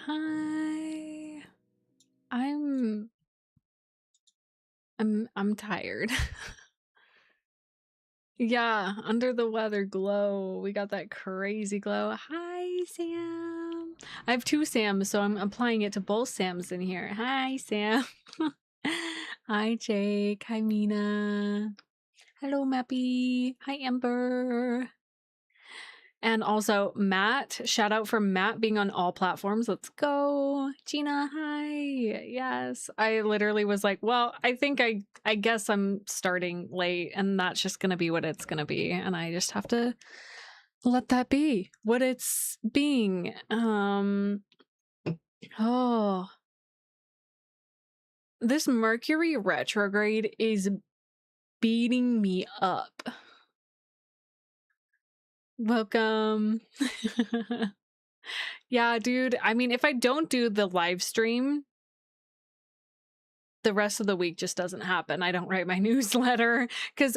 Hi. I'm tired. Yeah, under the weather glow. We got that crazy glow. Hi, Sam. I have two Sams, so I'm applying it to both Sams in here. Hi, Sam. Hi, Jake. Hi, Mina. Hello, Mappy. Hi, Amber. And also Matt, shout out for Matt being on all platforms. Let's go. Gina, hi. Yes. I literally was like, well, I think I guess I'm starting late and that's just going to be what it's going to be. And I just have to let that be what it's being. Oh, this Mercury retrograde is beating me up. Welcome. Yeah, dude. I mean, if I don't do the live stream, the rest of the week just doesn't happen. I don't write my newsletter because,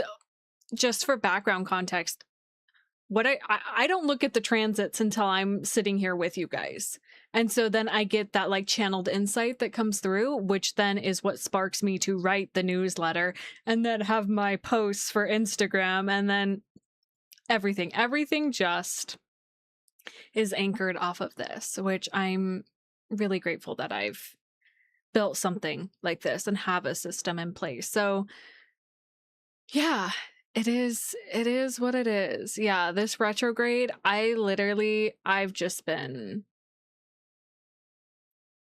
just for background context, what I don't look at the transits until I'm sitting here with you guys. And so then I get that like channeled insight that comes through, which then is what sparks me to write the newsletter and then have my posts for Instagram, and then everything just is anchored off of this, which I'm really grateful that I've built something like this and have a system in place. So yeah, it is what it is. Yeah, this retrograde, I've just been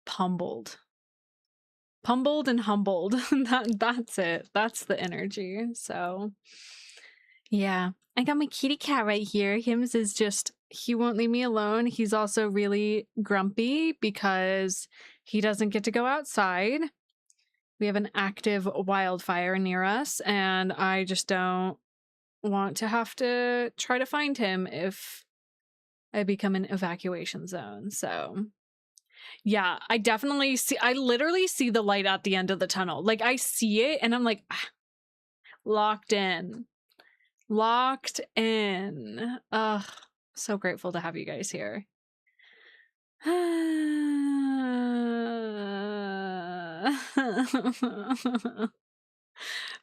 pummeled and humbled. That's it. That's the energy. So yeah, I got my kitty cat right here. Hims is just, he won't leave me alone. He's also really grumpy because he doesn't get to go outside. We have an active wildfire near us, and I just don't want to have to try to find him if I become an evacuation zone. So yeah, I literally see the light at the end of the tunnel. Like I see it and I'm like, locked in. Ugh, so grateful to have you guys here.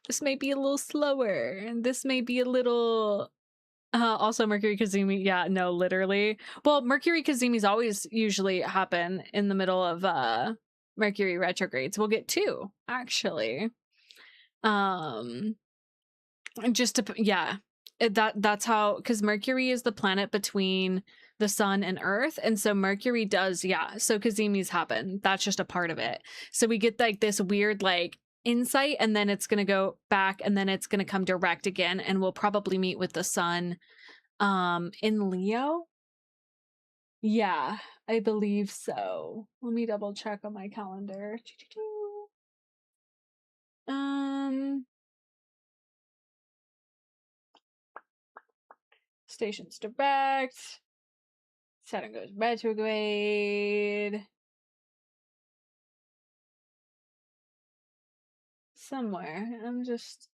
This may be a little slower, and this may be a little also Mercury Kazemi. Yeah, no, literally. Well, Mercury Kazemis always usually happen in the middle of Mercury retrogrades. We'll get two, actually. Just to, yeah, that's how, because Mercury is the planet between the sun and earth, and so Mercury does, yeah, so Kazemis happen. That's just a part of it. So we get like this weird like insight, and then it's gonna go back, and then it's gonna come direct again, and we'll probably meet with the sun in Leo. Yeah, I believe so. Let me double check on my calendar. Stations direct. Saturn goes retrograde. Somewhere. I'm just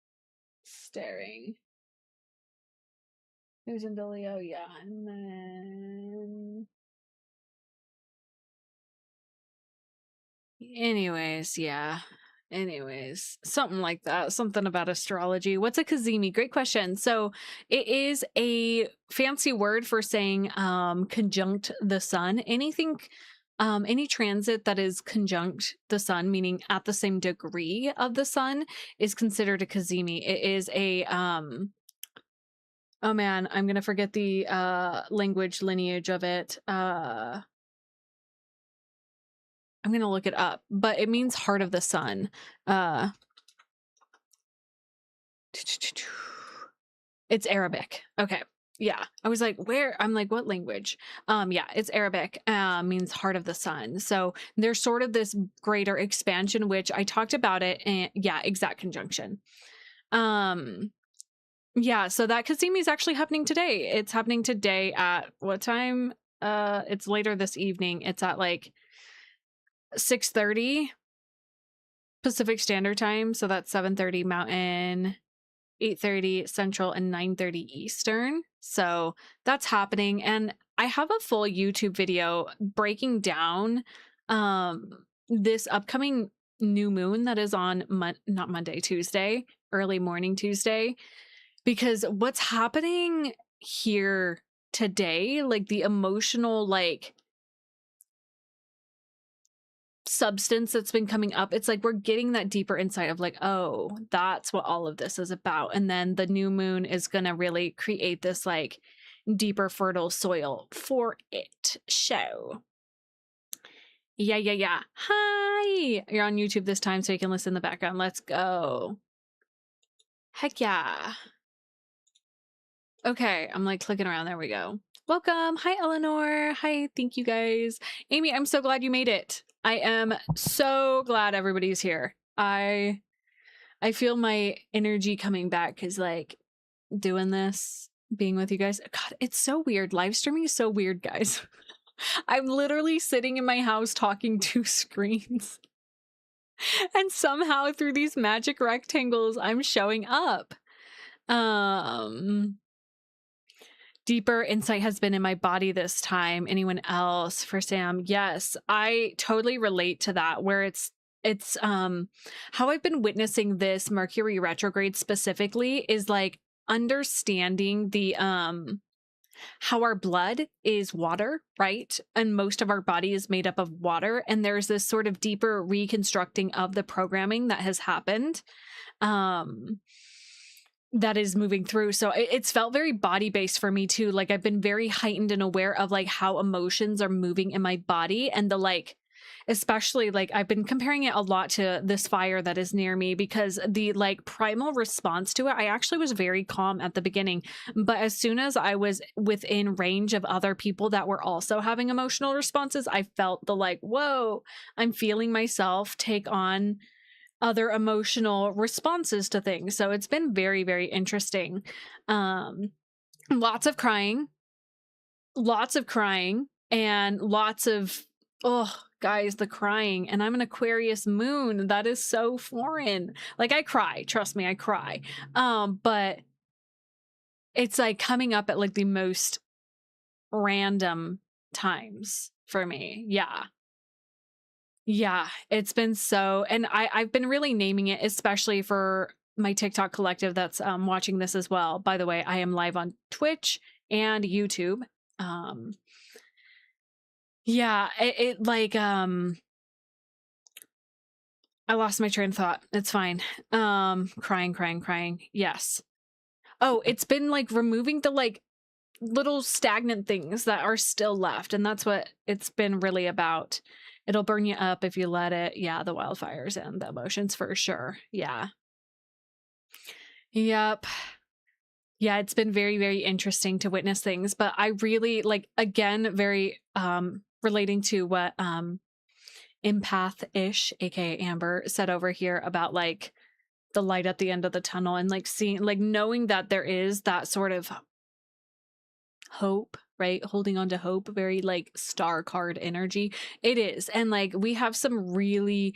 staring. Who's in Leo? Yeah. And then. Anyways, yeah. Anyways, something like that. Something about astrology. What's a Kazemi? Great question. So it is a fancy word for saying conjunct the sun. Anything, any transit that is conjunct the sun, meaning at the same degree of the sun, is considered a Kazemi. It is a Oh man, I'm gonna forget the language lineage of it. I'm gonna look it up, but it means heart of the sun. Uh It's Arabic. Okay. Yeah. I was like, where? I'm like, what language? Yeah, it's Arabic. Means heart of the sun. So there's sort of this greater expansion, which I talked about it, and yeah, exact conjunction. Um, yeah, so that Kasimi is actually happening today. It's happening today at what time? It's later this evening. It's at like 6:30 Pacific Standard Time. So that's 7:30 Mountain, 8:30 Central, and 9:30 Eastern. So that's happening. And I have a full YouTube video breaking down this upcoming new moon that is on not Monday, Tuesday, early morning Tuesday, because what's happening here today, like the emotional like substance that's been coming up, it's like we're getting that deeper insight of like, oh, that's what all of this is about. And then the new moon is gonna really create this like deeper fertile soil for it. So yeah. Hi, you're on YouTube this time so you can listen in the background. Let's go. Heck yeah. Okay, I'm like clicking around. There we go. Welcome. Hi, Eleanor. Hi, thank you guys. Amy, I'm so glad you made it. I am so glad everybody's here. I feel my energy coming back because like doing this, being with you guys. God, it's so weird. Live streaming is so weird, guys. I'm literally sitting in my house talking to screens. And somehow through these magic rectangles, I'm showing up. Deeper insight has been in my body this time. Anyone else? For Sam? Yes, I totally relate to that, where it's how I've been witnessing this Mercury retrograde specifically is like understanding the how our blood is water, right? And most of our body is made up of water, and there's this sort of deeper reconstructing of the programming that has happened. That is moving through. So it's felt very body based for me too. Like I've been very heightened and aware of like how emotions are moving in my body, and the like, especially like I've been comparing it a lot to this fire that is near me, because the like primal response to it, I actually was very calm at the beginning, but as soon as I was within range of other people that were also having emotional responses, I felt the like, whoa, I'm feeling myself take on other emotional responses to things. So it's been very, very interesting. Lots of crying, and lots of, oh, guys, the crying. And I'm an Aquarius moon. That is so foreign. Like I cry, trust me, I cry. But it's like coming up at like the most random times for me. Yeah, it's been so, and I've been really naming it, especially for my TikTok collective that's watching this as well. By the way, I am live on Twitch and YouTube. Yeah, it like I lost my train of thought. It's fine. Crying. Yes. Oh, it's been like removing the like little stagnant things that are still left, and that's what it's been really about. It'll burn you up if you let it. Yeah, the wildfires and the emotions for sure. Yeah. Yep. Yeah, it's been very, very interesting to witness things, but I really like, again, very relating to what empath-ish, aka Amber, said over here about like the light at the end of the tunnel, and like seeing, like knowing that there is that sort of hope, right? Holding on to hope, very like star card energy. It is. And like we have some really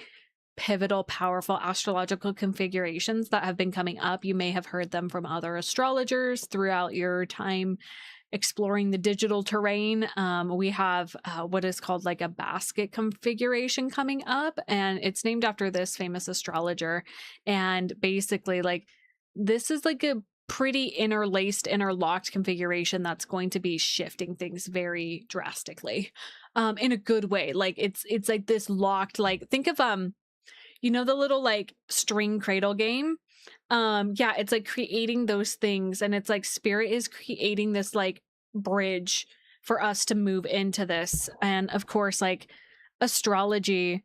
pivotal, powerful astrological configurations that have been coming up. You may have heard them from other astrologers throughout your time exploring the digital terrain. We have what is called like a basket configuration coming up, and it's named after this famous astrologer. And basically, like, this is like a pretty interlocked configuration that's going to be shifting things very drastically, in a good way. Like it's like this locked, like think of you know the little like string cradle game? Yeah, it's like creating those things, and it's like spirit is creating this like bridge for us to move into this. And of course, like astrology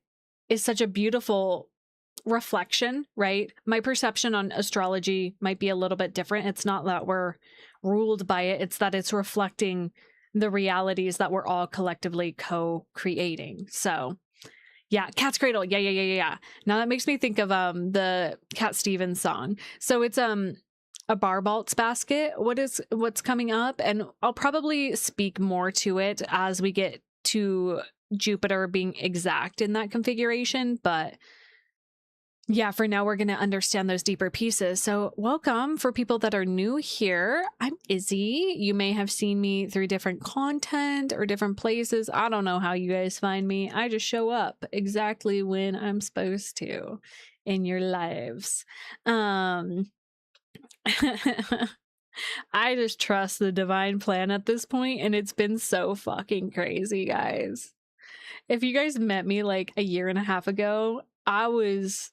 is such a beautiful reflection, right? My perception on astrology might be a little bit different. It's not that we're ruled by it, it's that it's reflecting the realities that we're all collectively co-creating. So yeah, Cat's Cradle. Yeah. Now that makes me think of the Cat Stevens song. So it's a Barbalt's basket. What's coming up? And I'll probably speak more to it as we get to Jupiter being exact in that configuration, but yeah, for now, we're going to understand those deeper pieces. So welcome for people that are new here. I'm Izzy. You may have seen me through different content or different places. I don't know how you guys find me. I just show up exactly when I'm supposed to in your lives. I just trust the divine plan at this point, and it's been so fucking crazy, guys. If you guys met me like a year and a half ago, I was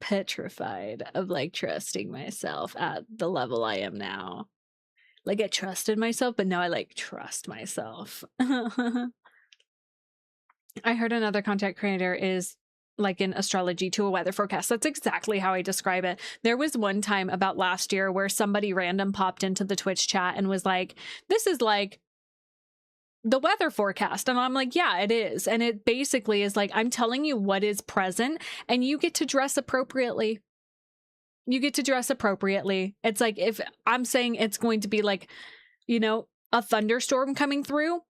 petrified of like trusting myself at the level I am now. Like I trusted myself, but now I like trust myself. I heard another content creator is like an astrology to a weather forecast. That's exactly how I describe it. There was one time about last year where somebody random popped into the Twitch chat and was like, this is like the weather forecast. And I'm like, yeah, it is. And it basically is like, I'm telling you what is present and you get to dress appropriately. You get to dress appropriately. It's like if I'm saying it's going to be like, you know, a thunderstorm coming through,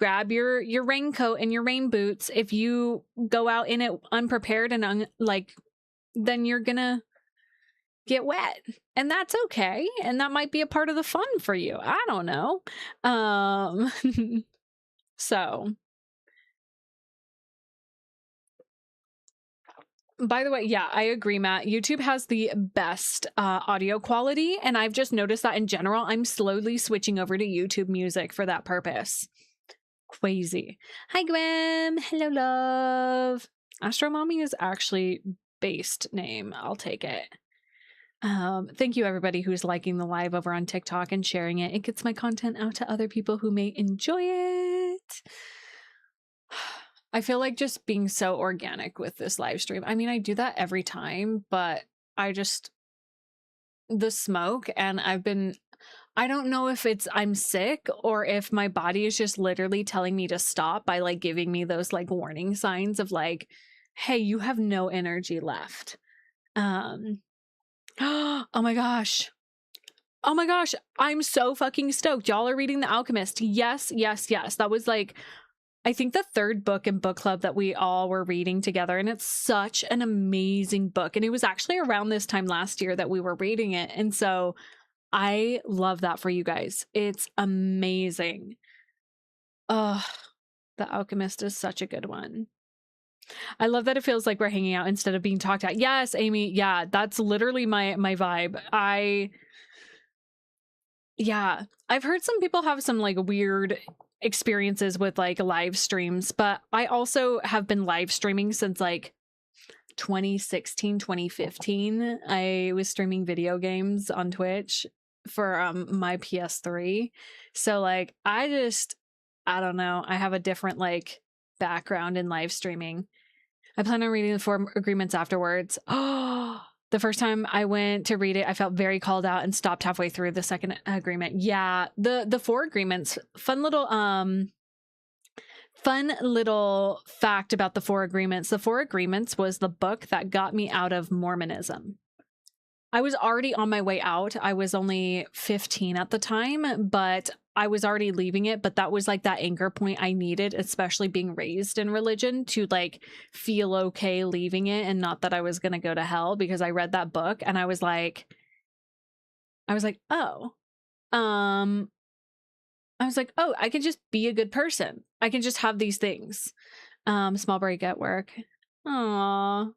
grab your raincoat and your rain boots. If you go out in it unprepared and like, then you're gonna get wet, and that's okay. And that might be a part of the fun for you. I don't know. So by the way, yeah, I agree, Matt. YouTube has the best audio quality, and I've just noticed that in general. I'm slowly switching over to YouTube music for that purpose. Crazy. Hi, Gwen. Hello, love. Astro Mommy is actually based name. I'll take it. Thank you, everybody who's liking the live over on TikTok and sharing it. It gets my content out to other people who may enjoy it. I feel like just being so organic with this live stream. I mean, I do that every time, but the smoke, and I don't know if it's I'm sick or if my body is just literally telling me to stop by like giving me those like warning signs of like, hey, you have no energy left. Oh my gosh. Oh my gosh, I'm so fucking stoked. Y'all are reading The Alchemist. Yes. That was like I think the third book in book club that we all were reading together, and it's such an amazing book. And it was actually around this time last year that we were reading it. And so I love that for you guys. It's amazing. Oh, The Alchemist is such a good one. I love that it feels like we're hanging out instead of being talked at. Yes, Amy. Yeah, that's literally my vibe. Yeah, I've heard some people have some like weird experiences with like live streams, but I also have been live streaming since like 2016, 2015. I was streaming video games on Twitch for my PS3. So like I don't know, I have a different like background in live streaming. I plan on reading the 4 agreements afterwards. Oh, the first time I went to read it, I felt very called out and stopped halfway through the second agreement. Yeah, the 4 agreements, fun little fact about the 4 agreements. The 4 agreements was the book that got me out of Mormonism. I was already on my way out. I was only 15 at the time, but I was already leaving it. But that was like that anchor point I needed, especially being raised in religion, to like feel okay leaving it, and not that I was going to go to hell, because I read that book and I was like, oh, I can just be a good person. I can just have these things. Small break at work. Aww.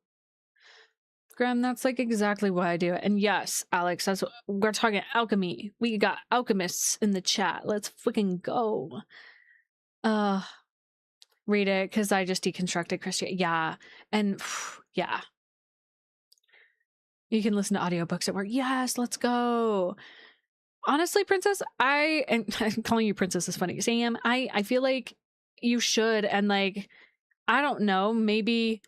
Graham, that's like exactly why I do it. And yes, Alex, we're talking alchemy. We got alchemists in the chat. Let's freaking go. Read it because I just deconstructed Christianity. Yeah. And yeah. You can listen to audiobooks at work. Yes, let's go. Honestly, Princess, and calling you Princess is funny. Sam, I feel like you should, and like, I don't know, maybe,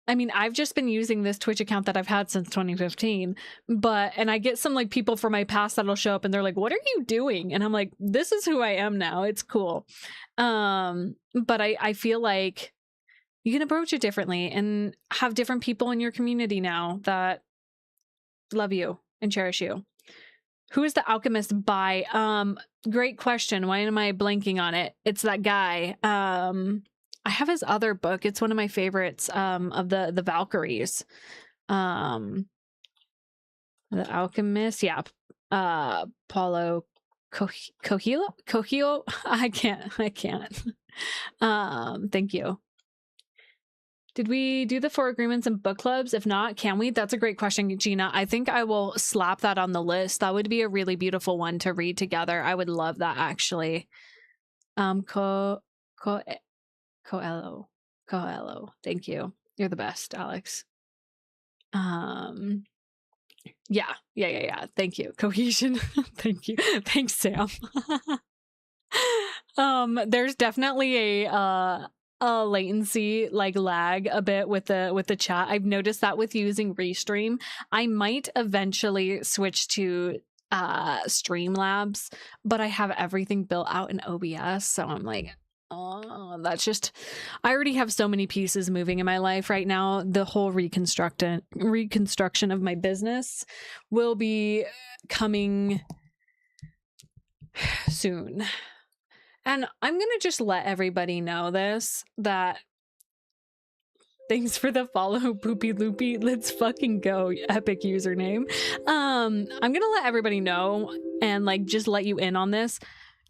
I mean, I've just been using this Twitch account that I've had since 2015, and I get some like people from my past that'll show up and they're like, what are you doing? And I'm like, this is who I am now. It's cool. But I feel like you can approach it differently and have different people in your community now that love you and cherish you. Who is the alchemist by? Great question. Why am I blanking on it? It's that guy. I have his other book. It's one of my favorites of the Valkyries. The Alchemist. Yeah. Paulo Coelho. I can't. Thank you. Did we do the 4 agreements and book clubs? If not, can we? That's a great question, Gina. I think I will slap that on the list. That would be a really beautiful one to read together. I would love that, actually. Coelho. Thank you. You're the best, Alex. Yeah. Thank you. Cohesion. Thank you. Thanks, Sam. There's definitely a latency, like lag a bit with the chat. I've noticed that with using Restream. I might eventually switch to Streamlabs, but I have everything built out in OBS, so I'm like, oh, that's just, I already have so many pieces moving in my life right now. The whole reconstruction of my business will be coming soon. And I'm going to just let everybody know this, that thanks for the follow, Poopy Loopy. Let's fucking go, epic username. I'm going to let everybody know and like just let you in on this.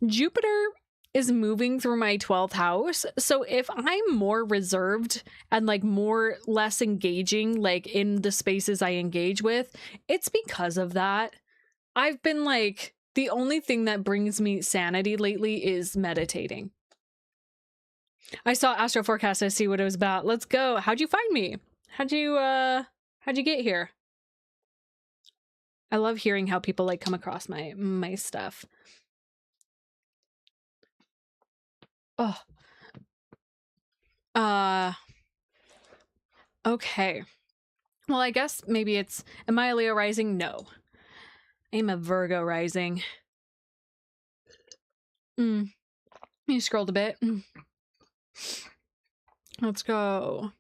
Jupiter is moving through my 12th house. So if I'm more reserved and like less engaging, like in the spaces I engage with, it's because of that. I've been like, the only thing that brings me sanity lately is meditating. I saw Astro Forecast to see what it was about. Let's go. How'd you find me? How'd you get here? I love hearing how people like come across my stuff. Oh. Okay. Well, I guess maybe it's, am I a Leo rising? No. I'm a Virgo rising. You scrolled a bit. Let's go.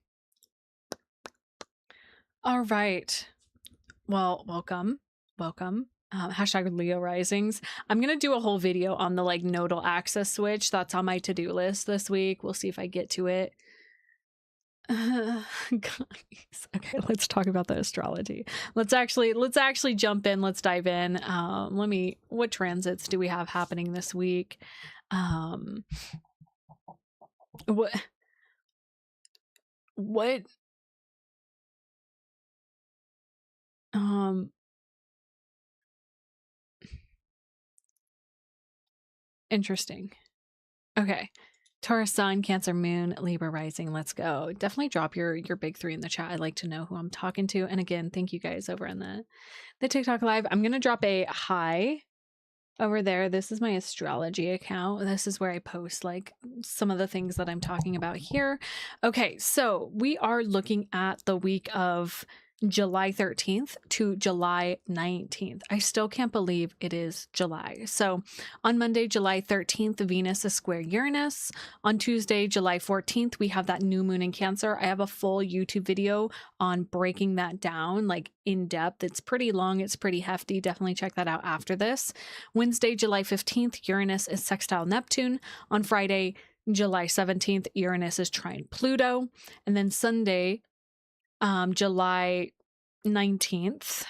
All right. Well, welcome. Hashtag Leo risings. I'm going to do a whole video on the like nodal axis switch. That's on my to-do list this week. We'll see if I get to it. Guys. Okay, let's talk about the astrology. Let's actually jump in. Let's dive in. What transits do we have happening this week? What interesting. Okay. Taurus sun, Cancer moon, Libra rising. Let's go. Definitely drop your big 3 in the chat. I'd like to know who I'm talking to. And again, thank you guys over in the TikTok live. I'm going to drop a hi over there. This is my astrology account. This is where I post like some of the things that I'm talking about here. Okay, so we are looking at the week of July 13th to July 19th. I still can't believe it is July. So on Monday, July 13th, Venus is square Uranus. On Tuesday, July 14th, we have that new moon in Cancer. I have a full YouTube video on breaking that down, like in depth. It's pretty long. It's pretty hefty. Definitely check that out after this. Wednesday, July 15th, Uranus is sextile Neptune. On Friday, July 17th, Uranus is trine Pluto. And then Sunday, July 19th,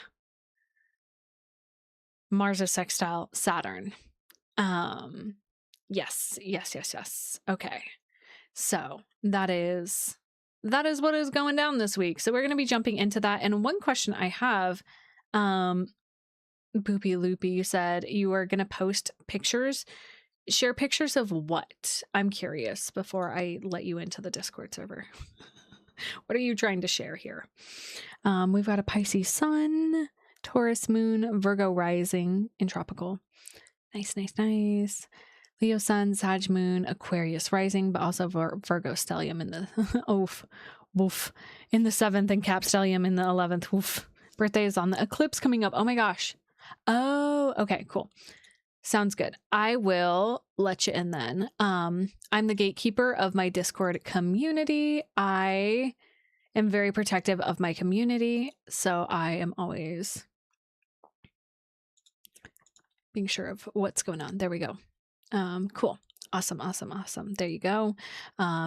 Mars is sextile Saturn. Yes. Okay. So that is what is going down this week. So we're going to be jumping into that. And one question I have, Boopy Loopy, you said you were going to post pictures. Share pictures of what? I'm curious before I let you into the Discord server. What are you trying to share here? We've got a Pisces sun, Taurus moon, Virgo rising in tropical. Nice, nice, nice. Leo sun, Sag moon, Aquarius rising, but also Virgo stellium in the woof in the 7th and Cap stellium in the 11th. Woof. Birthday is on the eclipse coming up. Oh my gosh. Oh, okay, cool. Sounds good. I will let you in then. I'm the gatekeeper of my Discord community. I am very protective of my community, so I am always being sure of what's going on. There we go. Cool. Awesome, awesome, awesome. There you go.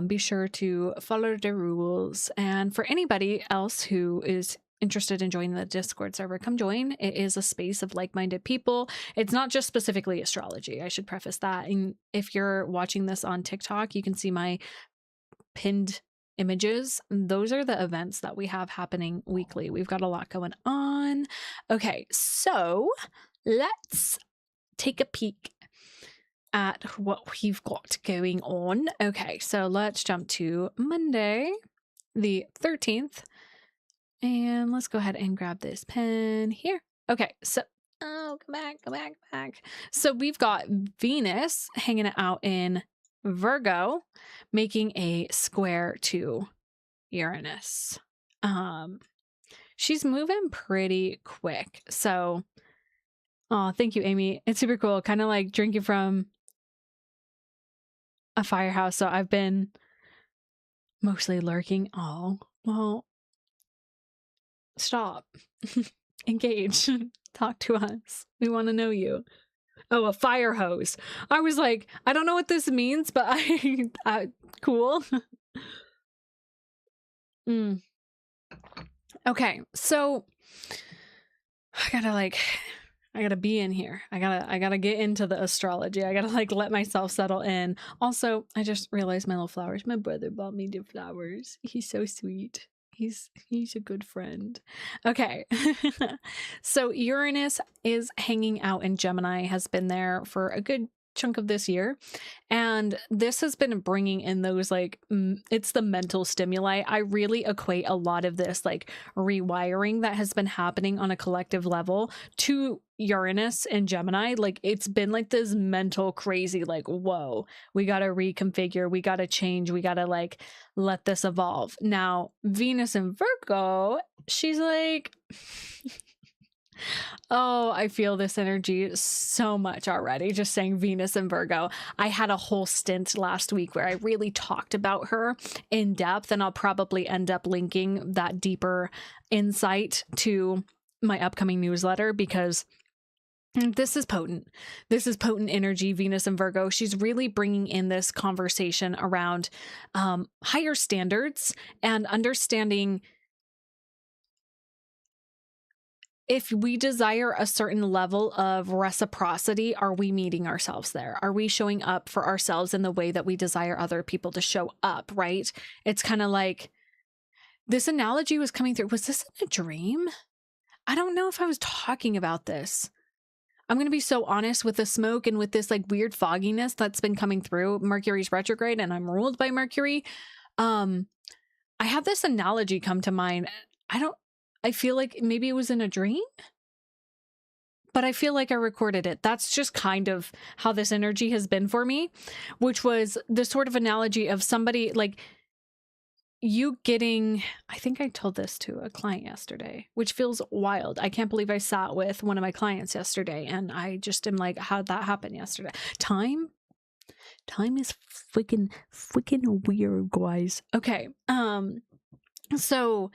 Be sure to follow the rules. And for anybody else who is interested in joining the Discord server, come join. It is a space of like-minded people. It's not just specifically astrology. I should preface that. And if you're watching this on TikTok, you can see my pinned images. Those are the events that we have happening weekly. We've got a lot going on. Okay, so let's take a peek at what we've got going on. Okay, so let's jump to Monday, the 13th. And let's go ahead and grab this pen here. Okay, so, come back. So we've got Venus hanging out in Virgo, making a square to Uranus. She's moving pretty quick. So, oh, thank you, Amy. It's super cool. Kind of like drinking from a firehouse. So I've been mostly lurking. Oh, well, stop. Engage. Talk to us. We want to know you. Oh, a fire hose. I was like, I don't know what this means, but cool. Okay, so I gotta be in here. I gotta get into the astrology. I gotta like let myself settle in. Also, I just realized my little flowers. My brother bought me the flowers. He's so sweet. He's a good friend. Okay. So Uranus is hanging out in Gemini, has been there for a good chunk of this year. And this has been bringing in those like, it's the mental stimuli. I really equate a lot of this like rewiring that has been happening on a collective level to Uranus and Gemini. Like it's been like this mental crazy, like, whoa, we got to reconfigure, we got to change, we got to like let this evolve. Now, Venus and Virgo, she's like, oh, I feel this energy so much already. Just saying Venus and Virgo. I had a whole stint last week where I really talked about her in depth, and I'll probably end up linking that deeper insight to my upcoming newsletter because this is potent. This is potent energy, Venus and Virgo. She's really bringing in this conversation around higher standards and understanding if we desire a certain level of reciprocity, are we meeting ourselves there? Are we showing up for ourselves in the way that we desire other people to show up, right? It's kind of like this analogy was coming through. Was this in a dream? I don't know if I was talking about this. I'm going to be so honest with the smoke and with this like weird fogginess that's been coming through. Mercury's retrograde and I'm ruled by Mercury. I have this analogy come to mind. I feel like maybe it was in a dream, but I feel like I recorded it. That's just kind of how this energy has been for me, which was the sort of analogy of somebody like you getting, I think I told this to a client yesterday, which feels wild. I can't believe I sat with one of my clients yesterday and I just am like, how'd that happen yesterday? Time is freaking weird, guys. Okay. So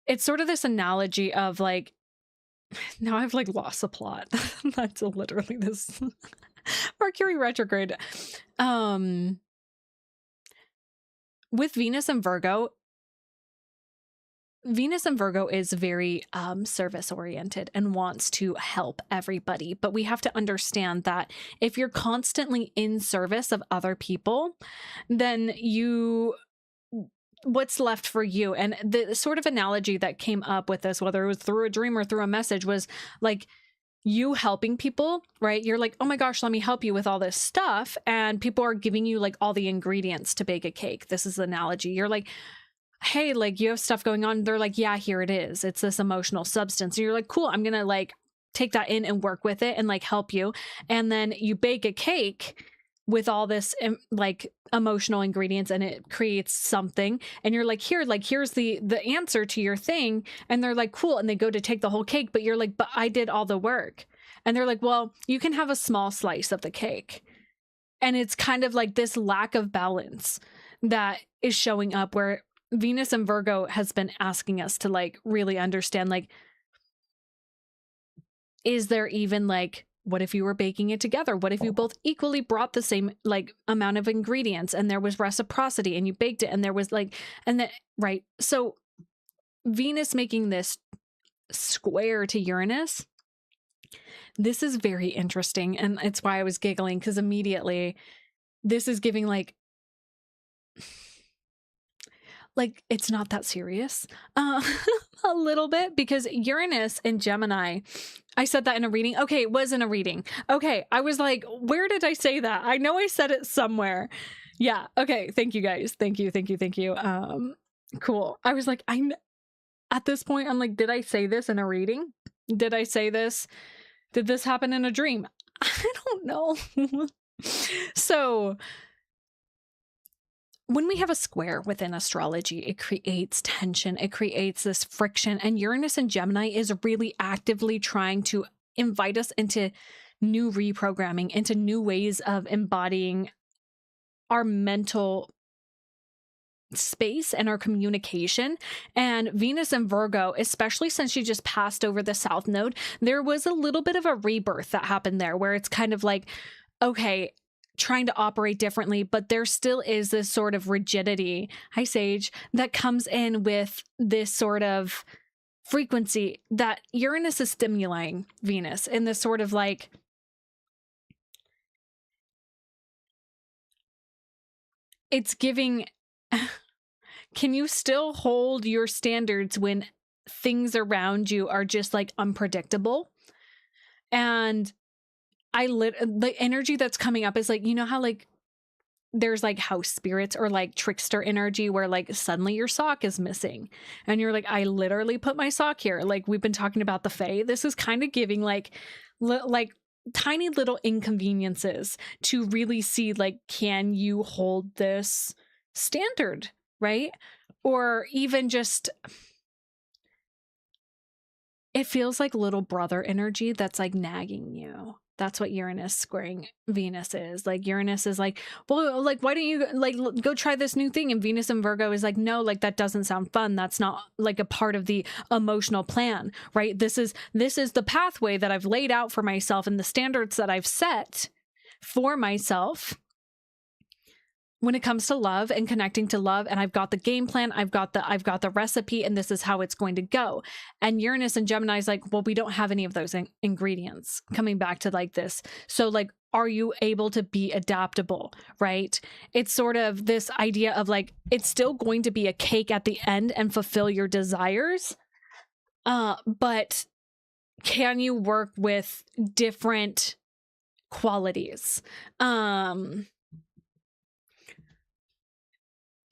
it's sort of this analogy of like, now I've like lost the plot. That's literally this Mercury retrograde. With Venus and Virgo is very service oriented and wants to help everybody. But we have to understand that if you're constantly in service of other people, then what's left for you? And the sort of analogy that came up with this, whether it was through a dream or through a message, was like you helping people, right? You're like, oh my gosh, let me help you with all this stuff. And people are giving you like all the ingredients to bake a cake. This is the analogy. You're like, hey, like you have stuff going on. They're like, yeah, here it is. It's this emotional substance. And you're like, cool, I'm going to like take that in and work with it and like help you. And then you bake a cake with all this like emotional ingredients, and it creates something. And you're like, here, like, here's the answer to your thing. And they're like, cool. And they go to take the whole cake, but you're like, but I did all the work. And they're like, well, you can have a small slice of the cake. And it's kind of like this lack of balance that is showing up, where Venus and Virgo has been asking us to like really understand, like, is there even like, what if you were baking it together? What if you both equally brought the same like amount of ingredients and there was reciprocity and you baked it and there was like, and then, right. So Venus making this square to Uranus, this is very interesting. And it's why I was giggling, because immediately this is giving like it's not that serious a little bit, because Uranus and Gemini, I said that in a reading. Okay, it was in a reading. Okay, I was like, where did I say that? I know I said it somewhere. Yeah, okay, thank you guys. Thank you. Cool. I was like, at this point, I'm like, did I say this in a reading? Did I say this? Did this happen in a dream? I don't know. So when we have a square within astrology, it creates tension, it creates this friction, and Uranus and Gemini is really actively trying to invite us into new reprogramming, into new ways of embodying our mental space and our communication. And Venus and Virgo, especially since she just passed over the South Node, there was a little bit of a rebirth that happened there, where it's kind of like, okay, trying to operate differently, but there still is this sort of rigidity, hi Sage, that comes in with this sort of frequency that Uranus is stimulating Venus in this sort of like, it's giving, can you still hold your standards when things around you are just like unpredictable? And the energy that's coming up is like, you know how like there's like house spirits or like trickster energy where like suddenly your sock is missing and you're like, I literally put my sock here. Like we've been talking about the Fae. This is kind of giving like tiny little inconveniences to really see like, can you hold this standard, right? Or even just, it feels like little brother energy that's like nagging you. That's what Uranus squaring Venus is. Like Uranus is like, well, like, why don't you like go try this new thing? And Venus and Virgo is like, no, like that doesn't sound fun. That's not like a part of the emotional plan, right? This is the pathway that I've laid out for myself and the standards that I've set for myself when it comes to love and connecting to love. And I've got the game plan, I've got the recipe, and this is how it's going to go. And Uranus and Gemini is like, well, we don't have any of those ingredients, coming back to like this. So like, are you able to be adaptable, right? It's sort of this idea of like, it's still going to be a cake at the end and fulfill your desires. But can you work with different qualities?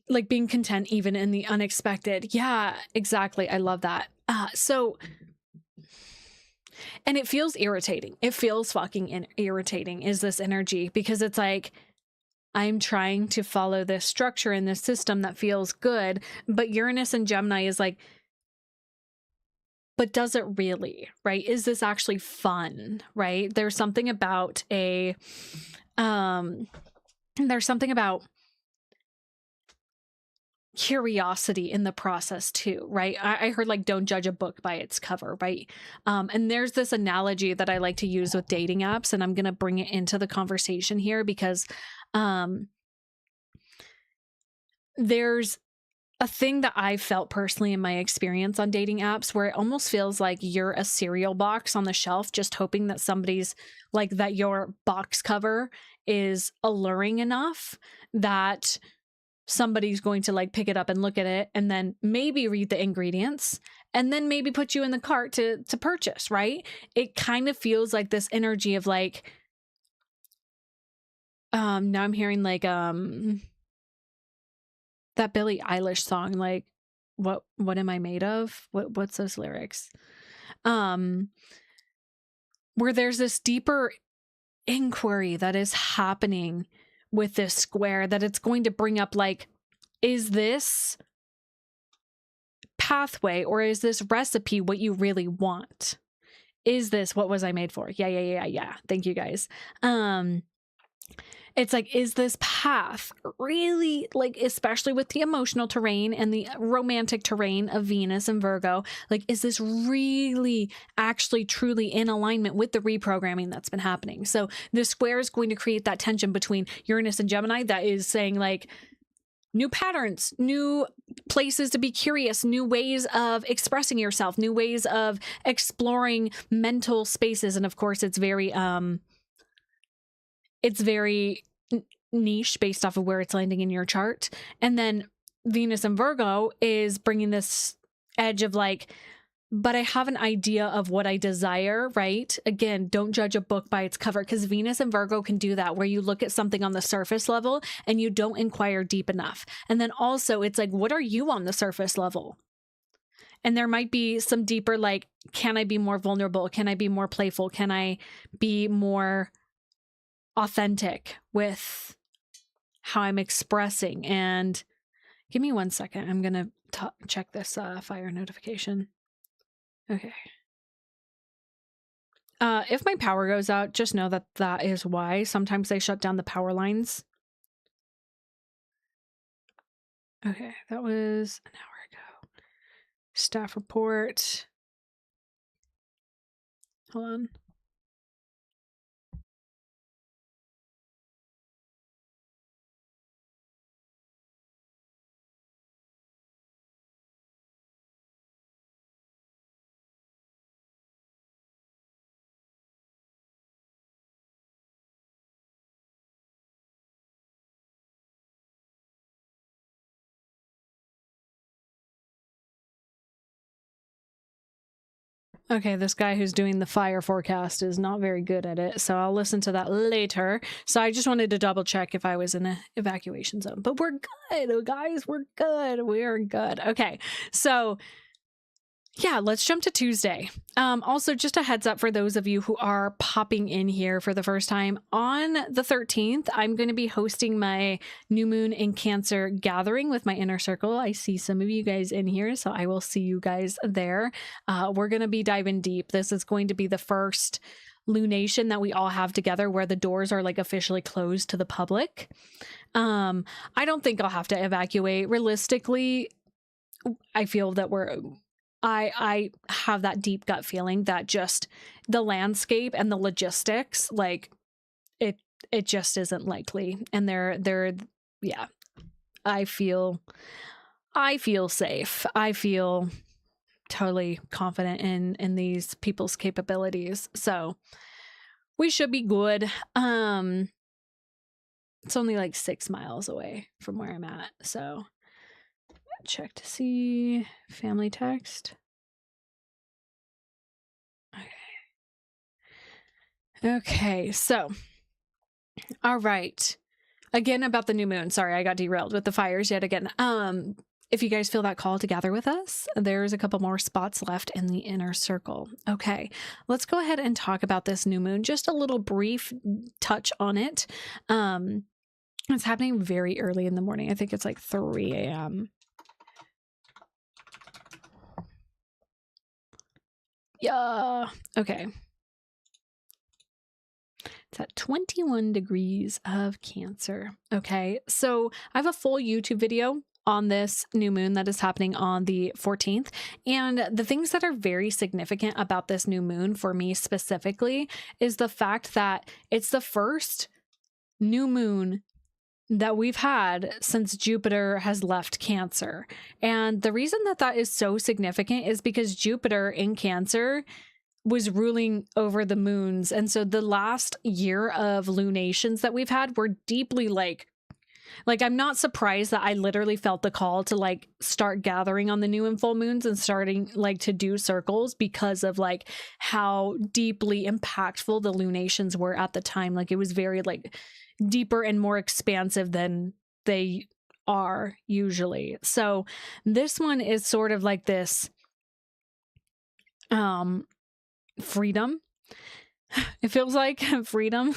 Like being content even in the unexpected. Yeah, exactly. I love that. So, and it feels irritating. It feels fucking irritating is this energy, because it's like, I'm trying to follow this structure in this system that feels good, but Uranus and Gemini is like, but does it really, right? Is this actually fun, right? There's something about curiosity in the process too, right? I heard like, don't judge a book by its cover, right? And there's this analogy that I like to use with dating apps, and I'm going to bring it into the conversation here because there's a thing that I felt personally in my experience on dating apps where it almost feels like you're a cereal box on the shelf, just hoping that somebody's like, that your box cover is alluring enough that somebody's going to like pick it up and look at it and then maybe read the ingredients and then maybe put you in the cart to purchase, right? It kind of feels like this energy of like, now I'm hearing like that Billie Eilish song, like what am I made of? What's those lyrics? Where there's this deeper inquiry that is happening with this square, that it's going to bring up like, is this pathway or is this recipe what you really want? Is this what was I made for? Yeah. Thank you guys. It's like, is this path really, like, especially with the emotional terrain and the romantic terrain of Venus and Virgo, like, is this really actually truly in alignment with the reprogramming that's been happening? So this square is going to create that tension between Uranus and Gemini that is saying like, new patterns, new places to be curious, new ways of expressing yourself, new ways of exploring mental spaces. And of course, it's very niche based off of where it's landing in your chart. And then Venus and Virgo is bringing this edge of like, but I have an idea of what I desire, right? Again, don't judge a book by its cover, because Venus and Virgo can do that, where you look at something on the surface level and you don't inquire deep enough. And then also it's like, what are you on the surface level? And there might be some deeper, like, can I be more vulnerable? Can I be more playful? Can I be more authentic with how I'm expressing? And give me 1 second. I'm going to check this fire notification. Okay. If my power goes out, just know that that is why. Sometimes they shut down the power lines. Okay, that was an hour ago. Staff report. Hold on. Okay, this guy who's doing the fire forecast is not very good at it, so I'll listen to that later. So I just wanted to double check if I was in an evacuation zone. But we're good, guys. We're good. We're good. Okay, so yeah, let's jump to Tuesday. Also, just a heads up for those of you who are popping in here for the first time. On the 13th, I'm going to be hosting my new moon in Cancer gathering with my inner circle. I see some of you guys in here, so I will see you guys there. We're going to be diving deep. This is going to be the first lunation that we all have together where the doors are like officially closed to the public. I don't think I'll have to evacuate. Realistically, I feel that I have that deep gut feeling that just the landscape and the logistics, like it just isn't likely. And yeah, I feel safe. I feel totally confident in these people's capabilities. So we should be good. It's only like 6 miles away from where I'm at. So check to see family text. Okay, so all right, again about the new moon. Sorry, I got derailed with the fires yet again. If you guys feel that call to gather with us, there's a couple more spots left in the inner circle. Okay, let's go ahead and talk about this new moon, just a little brief touch on it. It's happening very early in the morning. I think it's like 3 a.m. Yeah. Okay. It's at 21 degrees of Cancer. Okay. So I have a full YouTube video on this new moon that is happening on the 14th. And the things that are very significant about this new moon for me specifically is the fact that it's the first new moon that we've had since Jupiter has left Cancer. And the reason that that is so significant is because Jupiter in Cancer was ruling over the moons. And so the last year of lunations that we've had were deeply like Like, I'm not surprised that I literally felt the call to like start gathering on the new and full moons and starting like to do circles because of like how deeply impactful the lunations were at the time. Like, it was very like deeper and more expansive than they are usually. So this one is sort of like this freedom. It feels like freedom.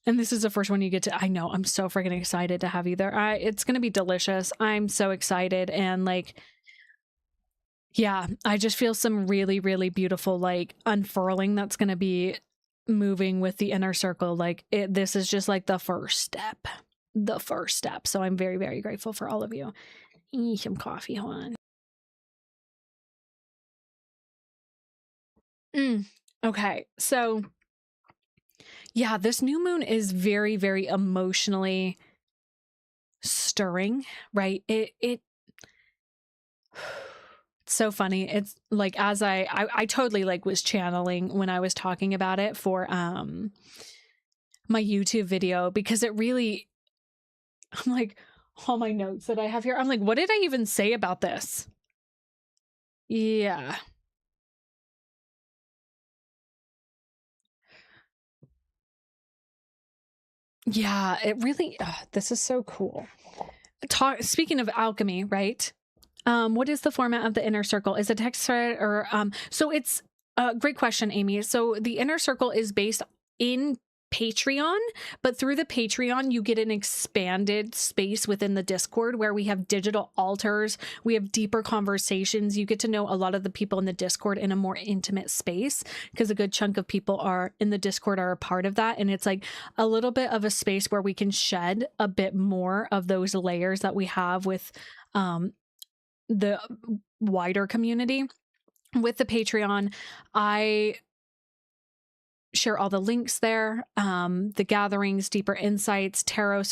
And this is the first one you get to. I know, I'm so freaking excited to have you there. It's going to be delicious. I'm so excited. And like, yeah, I just feel some really, really beautiful like unfurling that's going to be moving with the inner circle. Like this is just like the first step. The first step. So I'm very, very grateful for all of you. Eat some coffee, hold on. Okay, so yeah, this new moon is very, very emotionally stirring, right? It's so funny. It's like as I totally like was channeling when I was talking about it for my YouTube video, because it really, I'm like, all my notes that I have here, I'm like, what did I even say about this? Yeah. Yeah, it really, this is so cool. Speaking of alchemy, right? What is the format of the inner circle? Is it text thread or so it's a great question, Amy. So the inner circle is based in Patreon, but through the Patreon, you get an expanded space within the Discord where we have digital altars, we have deeper conversations. You get to know a lot of the people in the Discord in a more intimate space, because a good chunk of people are in the Discord are a part of that. And it's like a little bit of a space where we can shed a bit more of those layers that we have with the wider community. With the Patreon, I share all the links there, the gatherings, deeper insights, tarot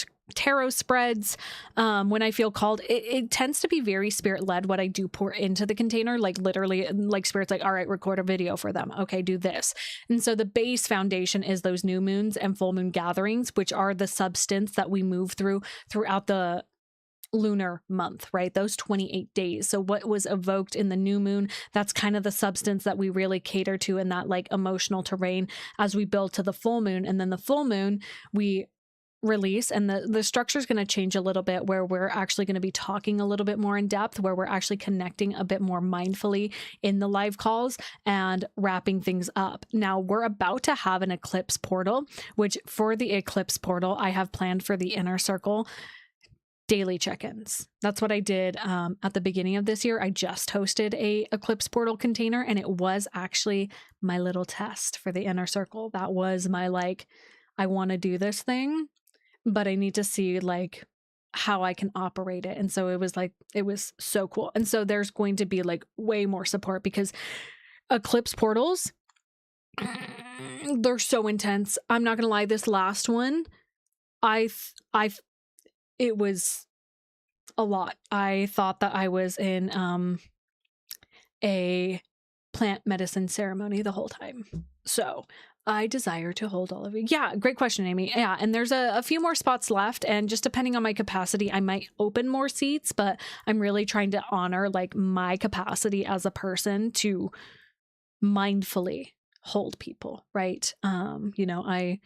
spreads. When I feel called, it tends to be very spirit led what I do pour into the container, like literally like spirit's like, all right, record a video for them, okay, do this. And so the base foundation is those new moons and full moon gatherings, which are the substance that we move throughout the lunar month, right? Those 28 days. So what was evoked in the new moon, that's kind of the substance that we really cater to in that like emotional terrain as we build to the full moon. And then the full moon we release, and the structure is going to change a little bit, where we're actually going to be talking a little bit more in depth, where we're actually connecting a bit more mindfully in the live calls and wrapping things up. Now we're about to have an eclipse portal, which for the eclipse portal, I have planned for the inner circle daily check-ins. That's what I did at the beginning of this year. I just hosted a eclipse portal container, and it was actually my little test for the inner circle. That was my like, I want to do this thing, but I need to see like how I can operate it. And so it was like, it was so cool. And so there's going to be like way more support, because eclipse portals, they're so intense. I'm not gonna lie, this last one, I it was a lot. I thought that I was in a plant medicine ceremony the whole time. So I desire to hold all of you. Yeah, great question, Amy. Yeah, and there's a few more spots left, and just depending on my capacity, I might open more seats, but I'm really trying to honor like my capacity as a person to mindfully hold people, right? You know, I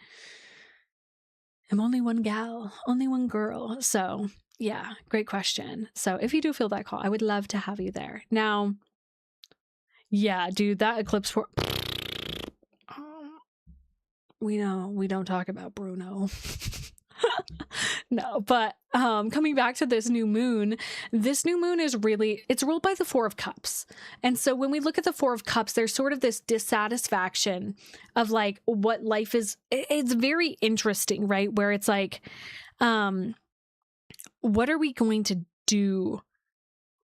am only one gal, only one girl. So yeah, great question. So if you do feel that call, I would love to have you there. Now, yeah, dude, that eclipse for we don't talk about Bruno. No, but coming back to this new moon is really, it's ruled by the Four of Cups. And so when we look at the Four of Cups, there's sort of this dissatisfaction of like what life is. It's very interesting, right? Where it's like, what are we going to do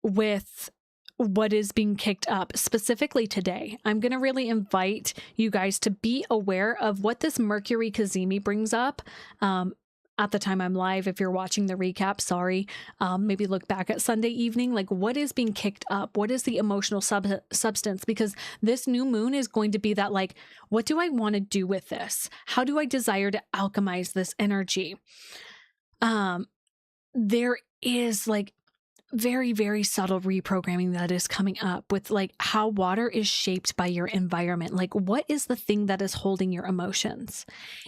with what is being kicked up specifically today? I'm going to really invite you guys to be aware of what this Mercury Kazemi brings up. At the time I'm live, if you're watching the recap, sorry, maybe look back at Sunday evening, like what is being kicked up? What is the emotional substance? Because this new moon is going to be that like, what do I want to do with this? How do I desire to alchemize this energy? there is like very, very subtle reprogramming that is coming up with like how water is shaped by your environment. Like, what is the thing that is holding your emotions?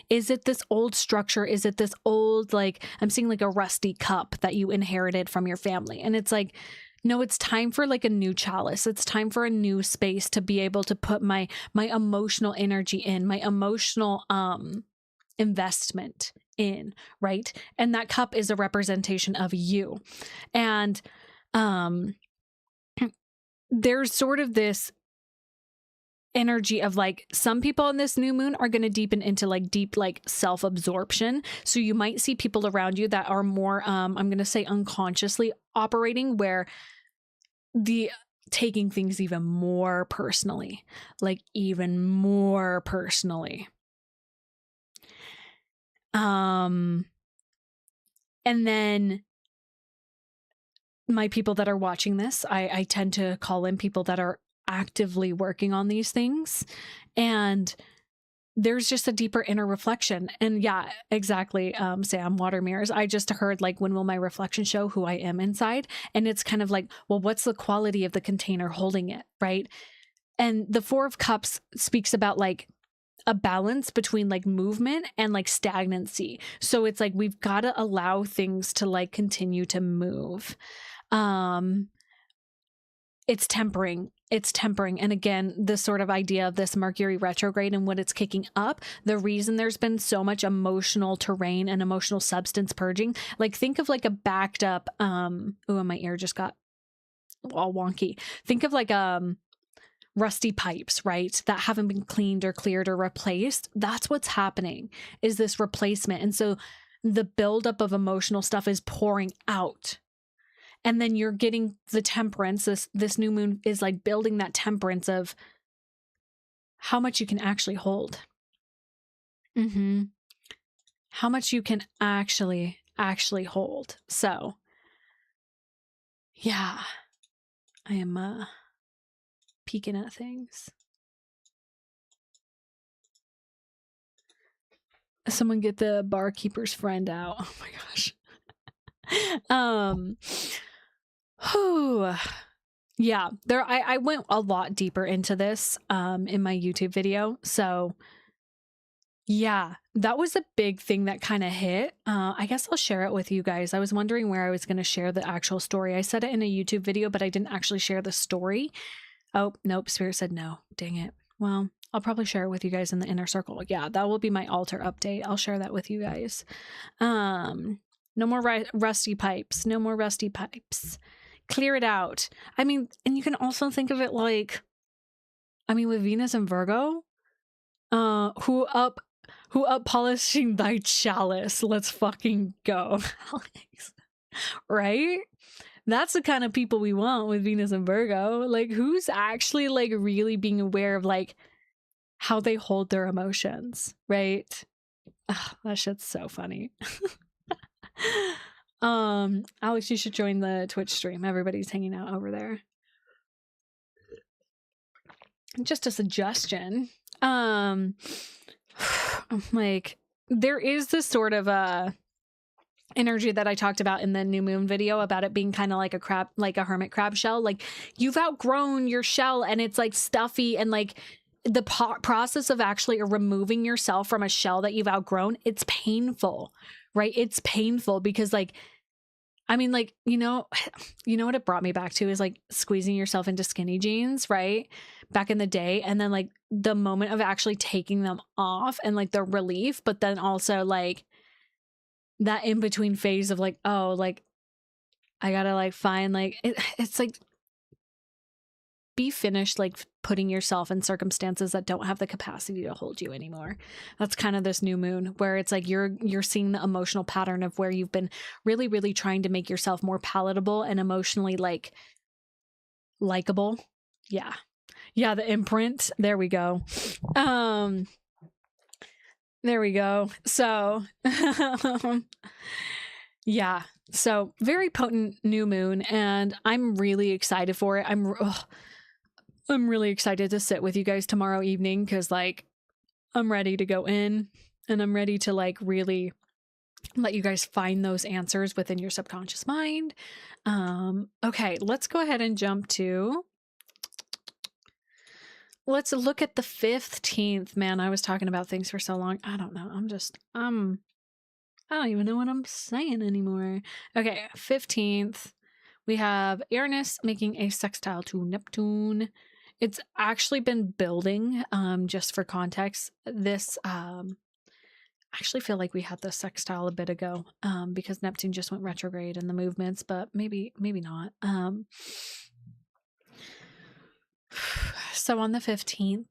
Is it this old structure? Is it this old, like, I'm seeing like a rusty cup that you inherited from your family? And it's like, no, it's time for like a new chalice. It's time for a new space to be able to put my emotional energy in, my emotional investment in, right? And that cup is a representation of you. And there's sort of this energy of like, some people in this new moon are going to deepen into like deep like self-absorption. So you might see people around you that are more I'm going to say unconsciously operating, where the taking things even more personally, like even more personally. And then my people that are watching this, I tend to call in people that are actively working on these things, and there's just a deeper inner reflection. And yeah, exactly. Sam, water mirrors. I just heard like, when will my reflection show who I am inside? And it's kind of like, well, what's the quality of the container holding it, right? And the Four of Cups speaks about like a balance between like movement and like stagnancy. So it's like, we've got to allow things to like continue to move. It's tempering. And again, this sort of idea of this Mercury retrograde and what it's kicking up, the reason there's been so much emotional terrain and emotional substance purging, like think of like a backed up, my ear just got all wonky. Think of like, rusty pipes, right? That haven't been cleaned or cleared or replaced. That's what's happening, is this replacement. And so the buildup of emotional stuff is pouring out. And then you're getting the temperance. This new moon is like building that temperance of how much you can actually hold. How much you can actually hold. So yeah, I am peeking at things. Someone get the barkeeper's friend out. Oh my gosh. Yeah, I went a lot deeper into this in my YouTube video. So yeah, that was a big thing that kind of hit. I guess I'll share it with you guys. I was wondering where I was going to share the actual story. I said it in a YouTube video, but I didn't actually share the story. Oh, nope. Spirit said no. Dang it. Well, I'll probably share it with you guys in the inner circle. Yeah, that will be my altar update. I'll share that with you guys. No more rusty pipes. No more rusty pipes. Clear it out. I mean, and you can also think of it like, I mean, with Venus and Virgo, who up polishing thy chalice. Let's fucking go, Alex. Right? That's the kind of people we want with Venus and Virgo. Like, who's actually like really being aware of like how they hold their emotions, right? Ugh, that shit's so funny. Alex, you should join the Twitch stream. Everybody's hanging out over there. Just a suggestion. Like, there is this sort of energy that I talked about in the new moon video about it being kind of like a crab, like a hermit crab shell. Like, you've outgrown your shell and it's like stuffy, and like the process of actually removing yourself from a shell that you've outgrown, it's painful, right? It's painful because like, I mean, like, you know what it brought me back to is like squeezing yourself into skinny jeans, right? Back in the day. And then like the moment of actually taking them off and like the relief, but then also like that in between phase of like, oh, like I gotta like find like, it's like, be finished like putting yourself in circumstances that don't have the capacity to hold you anymore. That's kind of this new moon where it's like you're seeing the emotional pattern of where you've been really, really trying to make yourself more palatable and emotionally like likable. Yeah. Yeah, the imprint. There we go. There we go. So yeah. So very potent new moon, and I'm really excited for it. I'm really excited to sit with you guys tomorrow evening because like I'm ready to go in and I'm ready to like really let you guys find those answers within your subconscious mind. Okay, let's go ahead and jump to, let's look at the 15th. Man, I was talking about things for so long. I don't know. I don't even know what I'm saying anymore. Okay, 15th. We have Uranus making a sextile to Neptune. It's actually been building, just for context. This, I actually feel like we had the sextile a bit ago, because Neptune just went retrograde in the movements, but maybe not. So on the 15th,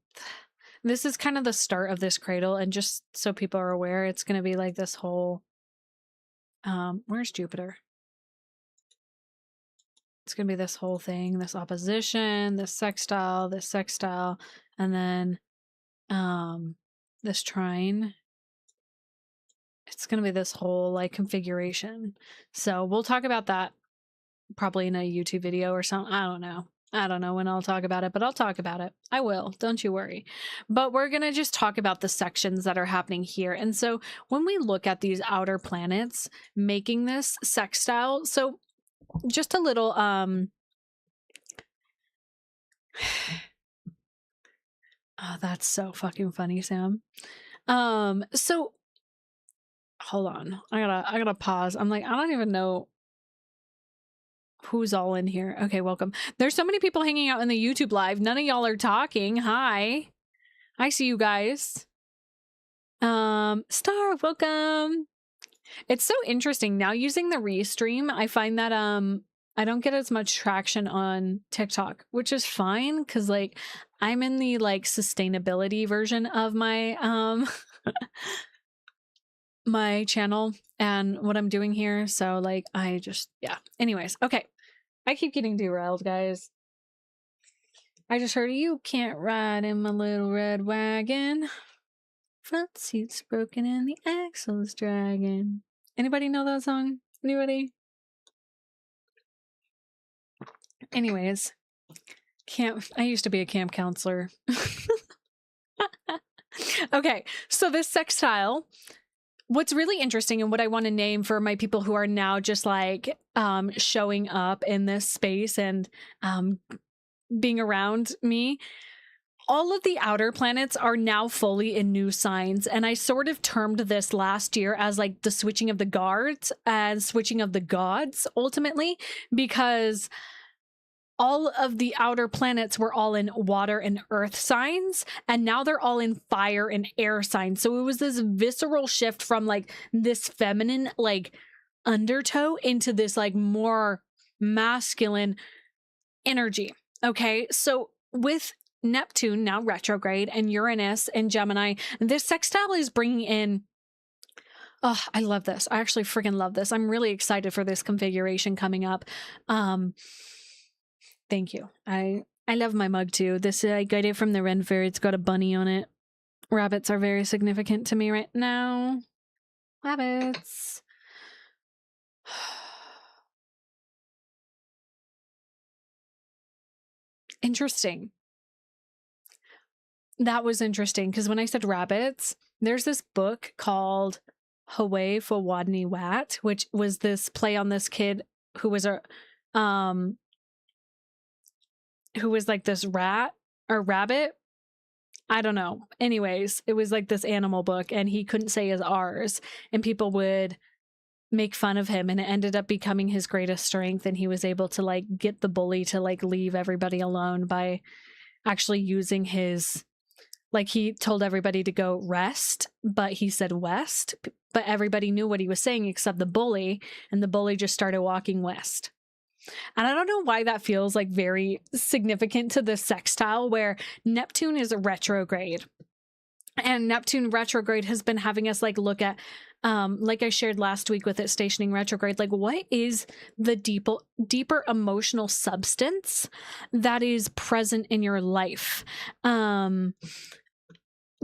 this is kind of the start of this cradle, and just so people are aware, it's going to be like this whole, where's Jupiter? It's going to be this whole thing, this opposition, this sextile, and then this trine. It's going to be this whole like configuration. So we'll talk about that probably in a YouTube video or something. I don't know when I'll talk about it, but I'll talk about it. I will, don't you worry. But we're going to just talk about the sections that are happening here. And so when we look at these outer planets making this sextile, so just a little, oh, that's so fucking funny, Sam. So hold on. I gotta pause. I'm like, I don't even know who's all in here. Okay, welcome. There's so many people hanging out in the YouTube live. None of y'all are talking. Hi. I see you guys. Star, welcome. It's so interesting now using the restream. I find that I don't get as much traction on TikTok, which is fine because like I'm in the like sustainability version of my my channel and what I'm doing here. So like I just, yeah. Anyways, okay. I keep getting derailed, guys. I just heard you can't ride in my little red wagon. Front seat's broken and the axle's dragging. Anybody know that song? Anybody? Anyways, I used to be a camp counselor. Okay, so this sextile, what's really interesting and what I want to name for my people who are now just like showing up in this space and being around me, all of the outer planets are now fully in new signs. And I sort of termed this last year as like the switching of the guards and switching of the gods ultimately, because all of the outer planets were all in water and earth signs, and now they're all in fire and air signs. So it was this visceral shift from like this feminine like undertow into this like more masculine energy. Okay, so with Neptune now retrograde and Uranus and Gemini, this sextile is bringing in, oh, I love this. I actually freaking love this. I'm really excited for this configuration coming up. Thank you. I love my mug too. This I got it from the Ren Fair. It's got a bunny on it. Rabbits are very significant to me right now. Rabbits. Interesting. That was interesting because when I said rabbits, there's this book called Hawaii for Wadney Wat, which was this play on this kid who was a who was like this rat or rabbit. I don't know. Anyways, it was like this animal book and he couldn't say his R's and people would make fun of him, and it ended up becoming his greatest strength, and he was able to like get the bully to like leave everybody alone by actually using his, like he told everybody to go rest, but he said west, but everybody knew what he was saying except the bully, and the bully just started walking west. And I don't know why that feels like very significant to the sextile where Neptune is a retrograde. And Neptune retrograde has been having us like look at, like I shared last week with it stationing retrograde, like what is the deeper emotional substance that is present in your life?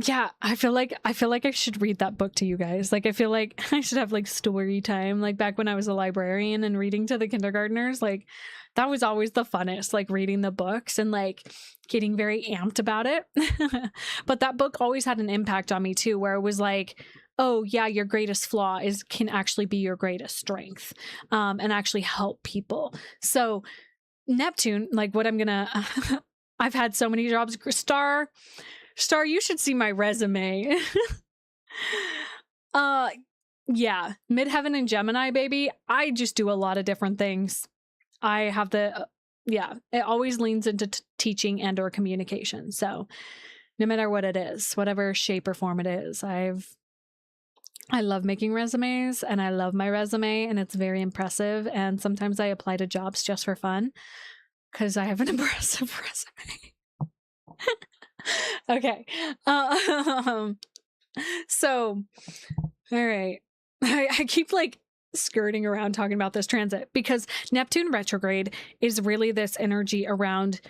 Yeah, I feel like I should read that book to you guys. Like I feel like I should have like story time, like back when I was a librarian and reading to the kindergartners. Like that was always the funnest, like reading the books and like getting very amped about it. But that book always had an impact on me too, where it was like oh yeah, your greatest flaw can actually be your greatest strength, and actually help people. So Neptune, like what I'm gonna, I've had so many jobs. Star, you should see my resume. Yeah, midheaven and Gemini, baby. I just do a lot of different things. I have yeah, it always leans into teaching and or communication. So no matter what it is, whatever shape or form it is, I love making resumes and I love my resume and it's very impressive. And sometimes I apply to jobs just for fun because I have an impressive resume. Okay. So, all right. I keep like skirting around talking about this transit because Neptune retrograde is really this energy around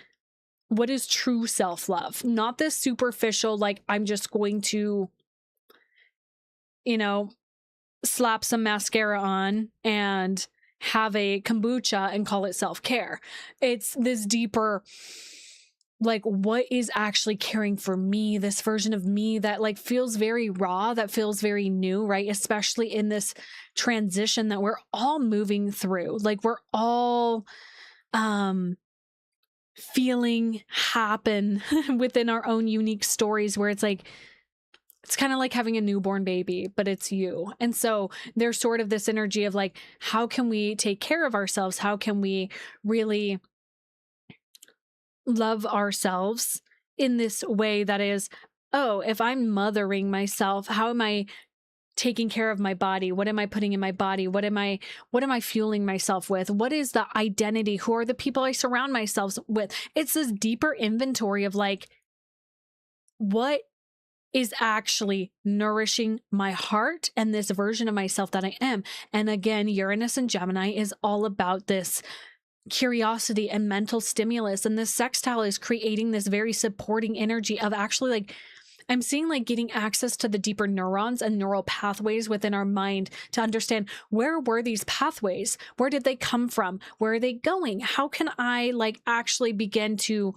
what is true self-love, not this superficial, like I'm just going to, slap some mascara on and have a kombucha and call it self-care. It's this deeper, like what is actually caring for me, this version of me that like feels very raw, that feels very new, right? Especially in this transition that we're all moving through. Like we're all feeling happen within our own unique stories where it's like, it's kind of like having a newborn baby, but it's you. And so there's sort of this energy of like, how can we take care of ourselves? How can we really love ourselves in this way that is, oh, if I'm mothering myself, how am I taking care of my body? What am I putting in my body? What am I fueling myself with? What is the identity? Who are the people I surround myself with? It's this deeper inventory of like, what is actually nourishing my heart and this version of myself that I am. And again, Uranus and Gemini is all about this curiosity and mental stimulus. And this sextile is creating this very supporting energy of actually like, I'm seeing like getting access to the deeper neurons and neural pathways within our mind to understand where were these pathways? Where did they come from? Where are they going? How can I like actually begin to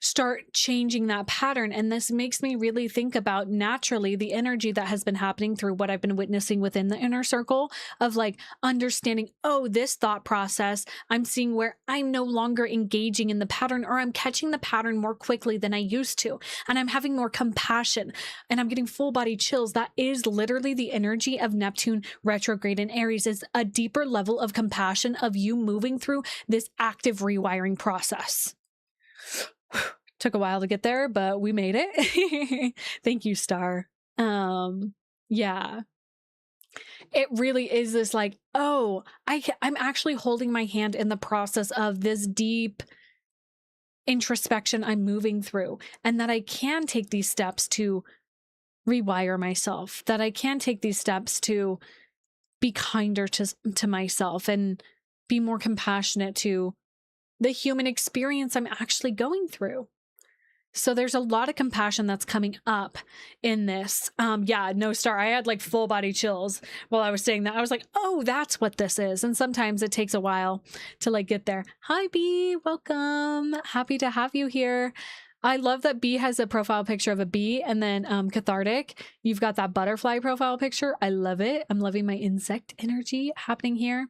start changing that pattern? And this makes me really think about naturally the energy that has been happening through what I've been witnessing within the inner circle of like understanding, oh, this thought process, I'm seeing where I'm no longer engaging in the pattern, or I'm catching the pattern more quickly than I used to. And I'm having more compassion and I'm getting full body chills. That is literally the energy of Neptune retrograde in Aries, is a deeper level of compassion of you moving through this active rewiring process. Took a while to get there, but we made it. Thank you, Star. Yeah. It really is this like, oh, I'm actually holding my hand in the process of this deep introspection I'm moving through, and that I can take these steps to rewire myself, that I can take these steps to be kinder to myself and be more compassionate to the human experience I'm actually going through. So there's a lot of compassion that's coming up in this. Yeah, no, Star, I had like full body chills while I was saying that. I was like, oh, that's what this is. And sometimes it takes a while to like get there. Hi, B, welcome. Happy to have you here. I love that B has a profile picture of a bee, and then cathartic, you've got that butterfly profile picture. I love it. I'm loving my insect energy happening here.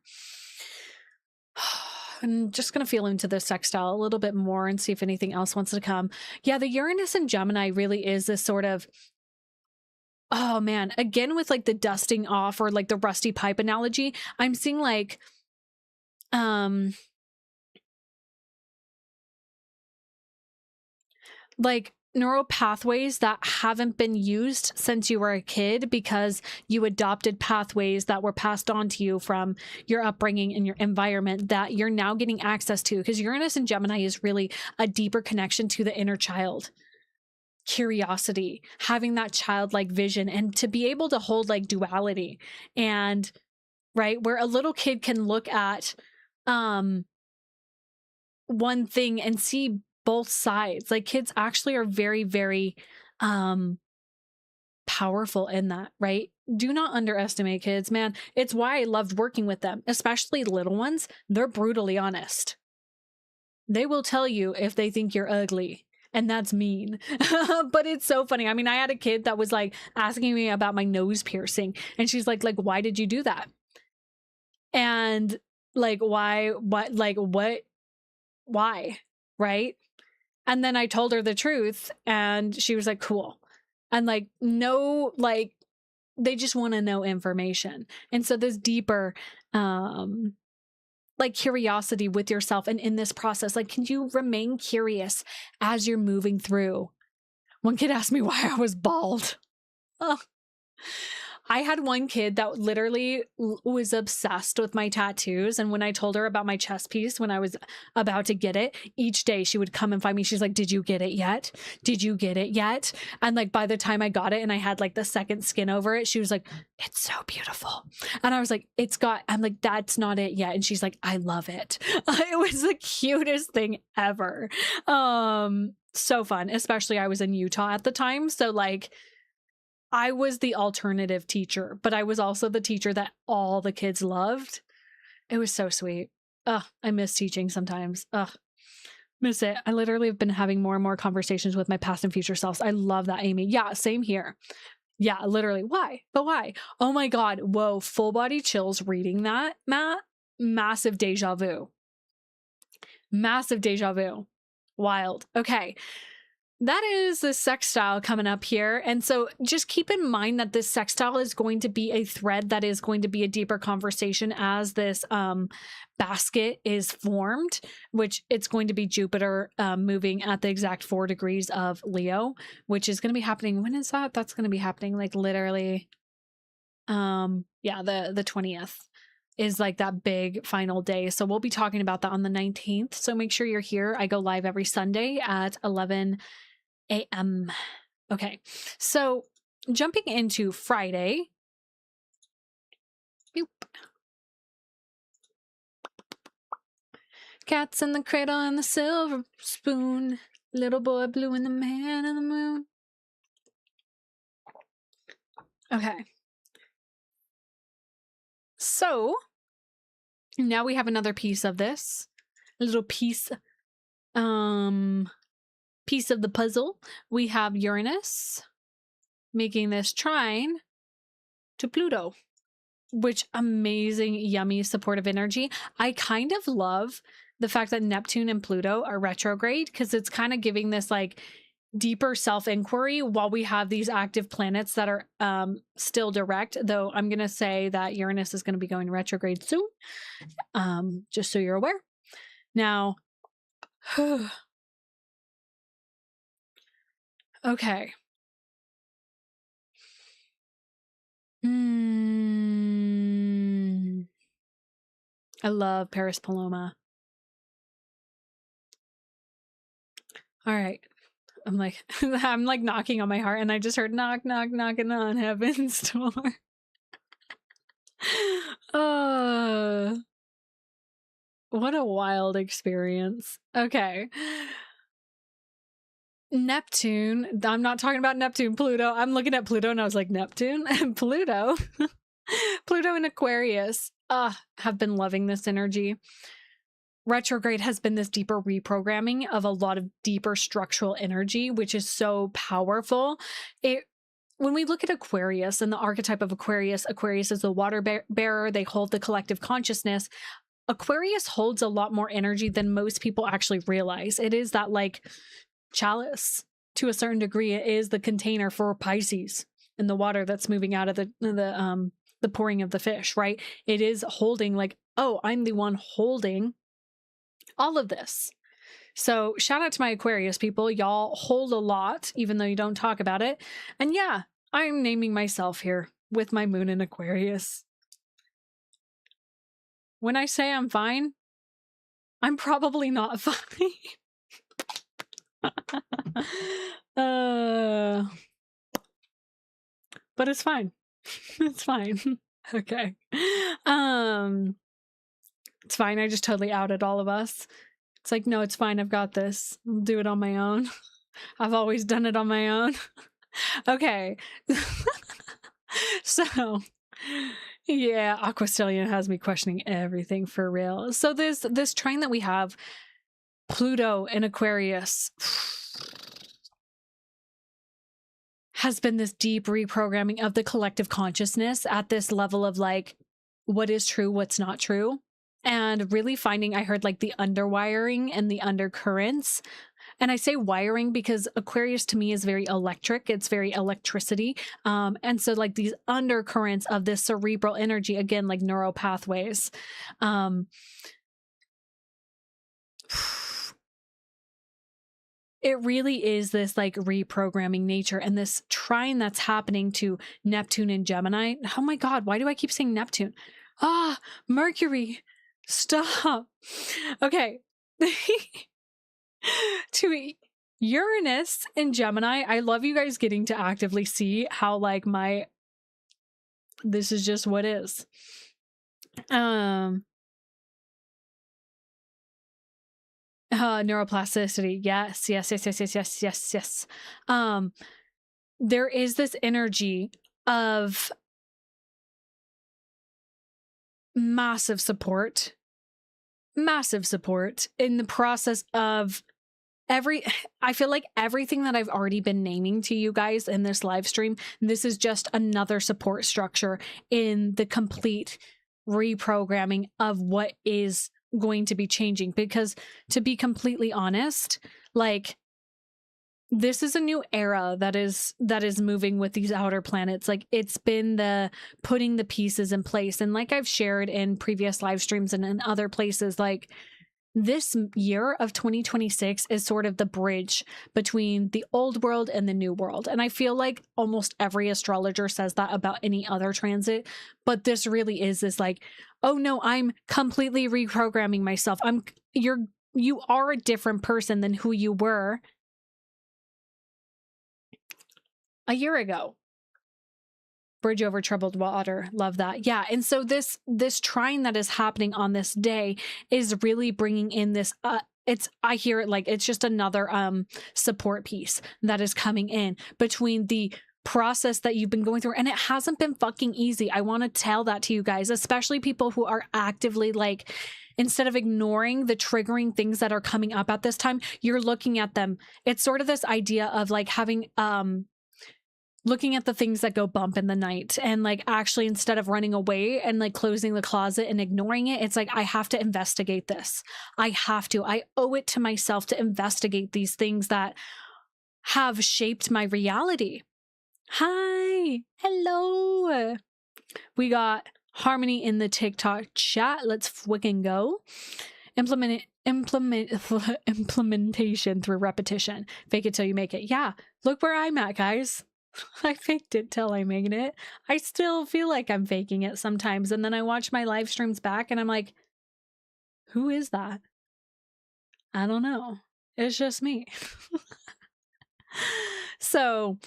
I'm just going to feel into this sextile a little bit more and see if anything else wants to come. Yeah, the Uranus and Gemini really is this sort of, oh man, again with like the dusting off or like the rusty pipe analogy, I'm seeing like, like neural pathways that haven't been used since you were a kid because you adopted pathways that were passed on to you from your upbringing and your environment that you're now getting access to, because Uranus and Gemini is really a deeper connection to the inner child. Curiosity, having that childlike vision, and to be able to hold like duality, and right where a little kid can look at one thing and see both sides. Like kids actually are very, very powerful in that, right? Do not underestimate kids, man. It's why I loved working with them, especially little ones. They're brutally honest. They will tell you if they think you're ugly. And that's mean. But it's so funny. I mean, I had a kid that was like asking me about my nose piercing, and she's like, why did you do that? And like, why, why? Right? And then I told her the truth, and she was like, cool. And like, no, like, they just want to know information. And so this deeper, like curiosity with yourself and in this process, like, can you remain curious as you're moving through? One kid asked me why I was bald. Oh. I had one kid that literally was obsessed with my tattoos. And when I told her about my chest piece, when I was about to get it, each day she would come and find me. She's like, did you get it yet? Did you get it yet? And like, by the time I got it and I had like the second skin over it, she was like, it's so beautiful. And I was like, I'm like, that's not it yet. And she's like, I love it. It was the cutest thing ever. So fun, especially I was in Utah at the time. So like, I was the alternative teacher, but I was also the teacher that all the kids loved. It was so sweet. Ugh, I miss teaching sometimes. Ugh, miss it. I literally have been having more and more conversations with my past and future selves. I love that, Amy. Yeah, same here. Yeah, literally. Why? But why? Oh my God. Whoa, full body chills reading that, Matt. Massive deja vu. Massive deja vu. Wild. Okay. That is the sextile coming up here. And so just keep in mind that this sextile is going to be a thread that is going to be a deeper conversation as this basket is formed, which it's going to be Jupiter moving at the exact 4 degrees of Leo, which is going to be happening. When is that? That's going to be happening like literally, yeah, the 20th is like that big final day. So we'll be talking about that on the 19th. So make sure you're here. I go live every Sunday at 11 a.m. Okay, so jumping into Friday. Boop. Cats in the cradle and the silver spoon. Little boy blue and the man in the moon. Okay. So now we have another piece of this. A little piece piece of the puzzle. We have Uranus making this trine to Pluto, which amazing, yummy, supportive energy. I kind of love the fact that Neptune and Pluto are retrograde because it's kind of giving this like deeper self-inquiry while we have these active planets that are still direct, though I'm going to say that Uranus is going to be going retrograde soon, just so you're aware. Now, okay. I love Paris Paloma. All right. I'm like knocking on my heart, and I just heard knock, knock, knocking on heaven's door. What a wild experience. Okay. Neptune. I'm not talking about Neptune, Pluto. I'm looking at Pluto and I was like, Neptune and Pluto. Pluto and Aquarius. Have been loving this energy. Retrograde has been this deeper reprogramming of a lot of deeper structural energy, which is so powerful. When we look at Aquarius and the archetype of Aquarius, Aquarius is the water bearer. They hold the collective consciousness. Aquarius holds a lot more energy than most people actually realize. It is that like chalice to a certain degree. It is the container for Pisces and the water that's moving out of the pouring of the fish, right? It is holding like, oh, I'm the one holding all of this. So shout out to my Aquarius people. Y'all hold a lot, even though you don't talk about it. And yeah, I'm naming myself here with my moon in Aquarius. When I say I'm fine, I'm probably not fine. But it's fine. It's fine. Okay. It's fine. I just totally outed all of us. It's like, no, it's fine. I've got this. I'll do it on my own. I've always done it on my own. Okay. So, yeah, Aquastillion has me questioning everything for real. So this trine that we have, Pluto in Aquarius has been this deep reprogramming of the collective consciousness at this level of like, what is true, what's not true. And really finding, I heard like the underwiring and the undercurrents. And I say wiring because Aquarius to me is very electric. It's very electricity. And so like these undercurrents of this cerebral energy, again, like neural pathways. It really is this like reprogramming nature, and this trine that's happening to Neptune and Gemini. Oh my God, why do I keep saying Neptune? Mercury. Stop. Okay. To Uranus and Gemini. I love you guys getting to actively see how like this is just what is. Neuroplasticity. Yes. There is this energy of massive support in the process of I feel like everything that I've already been naming to you guys in this live stream, this is just another support structure in the complete reprogramming of what is going to be changing. Because to be completely honest, like this is a new era that is moving with these outer planets. Like it's been the putting the pieces in place. And like I've shared in previous live streams and in other places, like this year of 2026 is sort of the bridge between the old world and the new world. And I feel like almost every astrologer says that about any other transit, but this really is this like, oh no, I'm completely reprogramming myself. You are a different person than who you were a year ago. Bridge over troubled water. Love that. Yeah. And so this trine that is happening on this day is really bringing in this, I hear it like it's just another support piece that is coming in between the process that you've been going through. And it hasn't been fucking easy. I want to tell that to you guys, especially people who are actively like, instead of ignoring the triggering things that are coming up at this time, you're looking at them. It's sort of this idea of like having, looking at the things that go bump in the night, and like actually instead of running away and like closing the closet and ignoring it, it's like I have to investigate this. I owe it to myself to investigate these things that have shaped my reality. Hi, hello. We got Harmony in the TikTok chat. Let's fucking go. Implementation through repetition. Fake it till you make it. Yeah, look where I'm at, guys. I faked it till I made it. I still feel like I'm faking it sometimes. And then I watch my live streams back and I'm like, who is that? I don't know. It's just me. So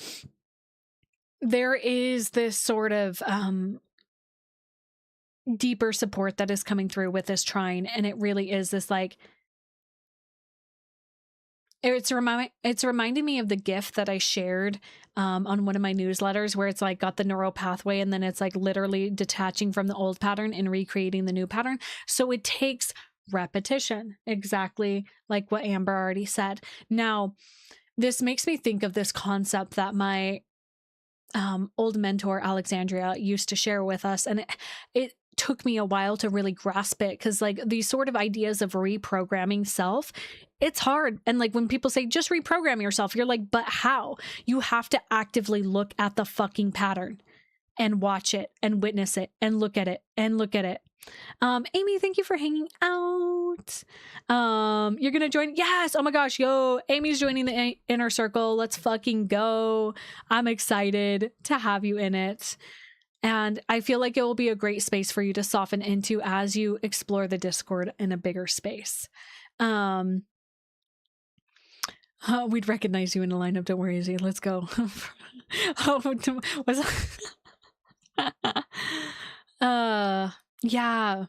there is this sort of deeper support that is coming through with this trine. And it really is this like, it's reminding me of the GIF that I shared on one of my newsletters, where it's like got the neural pathway and then it's like literally detaching from the old pattern and recreating the new pattern. So it takes repetition, exactly like what Amber already said. Now, this makes me think of this concept that my old mentor Alexandria used to share with us, and it took me a while to really grasp it, because like these sort of ideas of reprogramming self, it's hard. And like when people say just reprogram yourself, you're like, but how? You have to actively look at the fucking pattern and watch it and witness it and look at it and look at it. Amy, thank you for hanging out. You're gonna join. Yes. Oh my gosh. Yo, Amy's joining the inner circle. Let's fucking go. I'm excited to have you in it. And I feel like it will be a great space for you to soften into as you explore the Discord in a bigger space. We'd recognize you in a lineup. Don't worry, Izzy. Let's go. Yeah.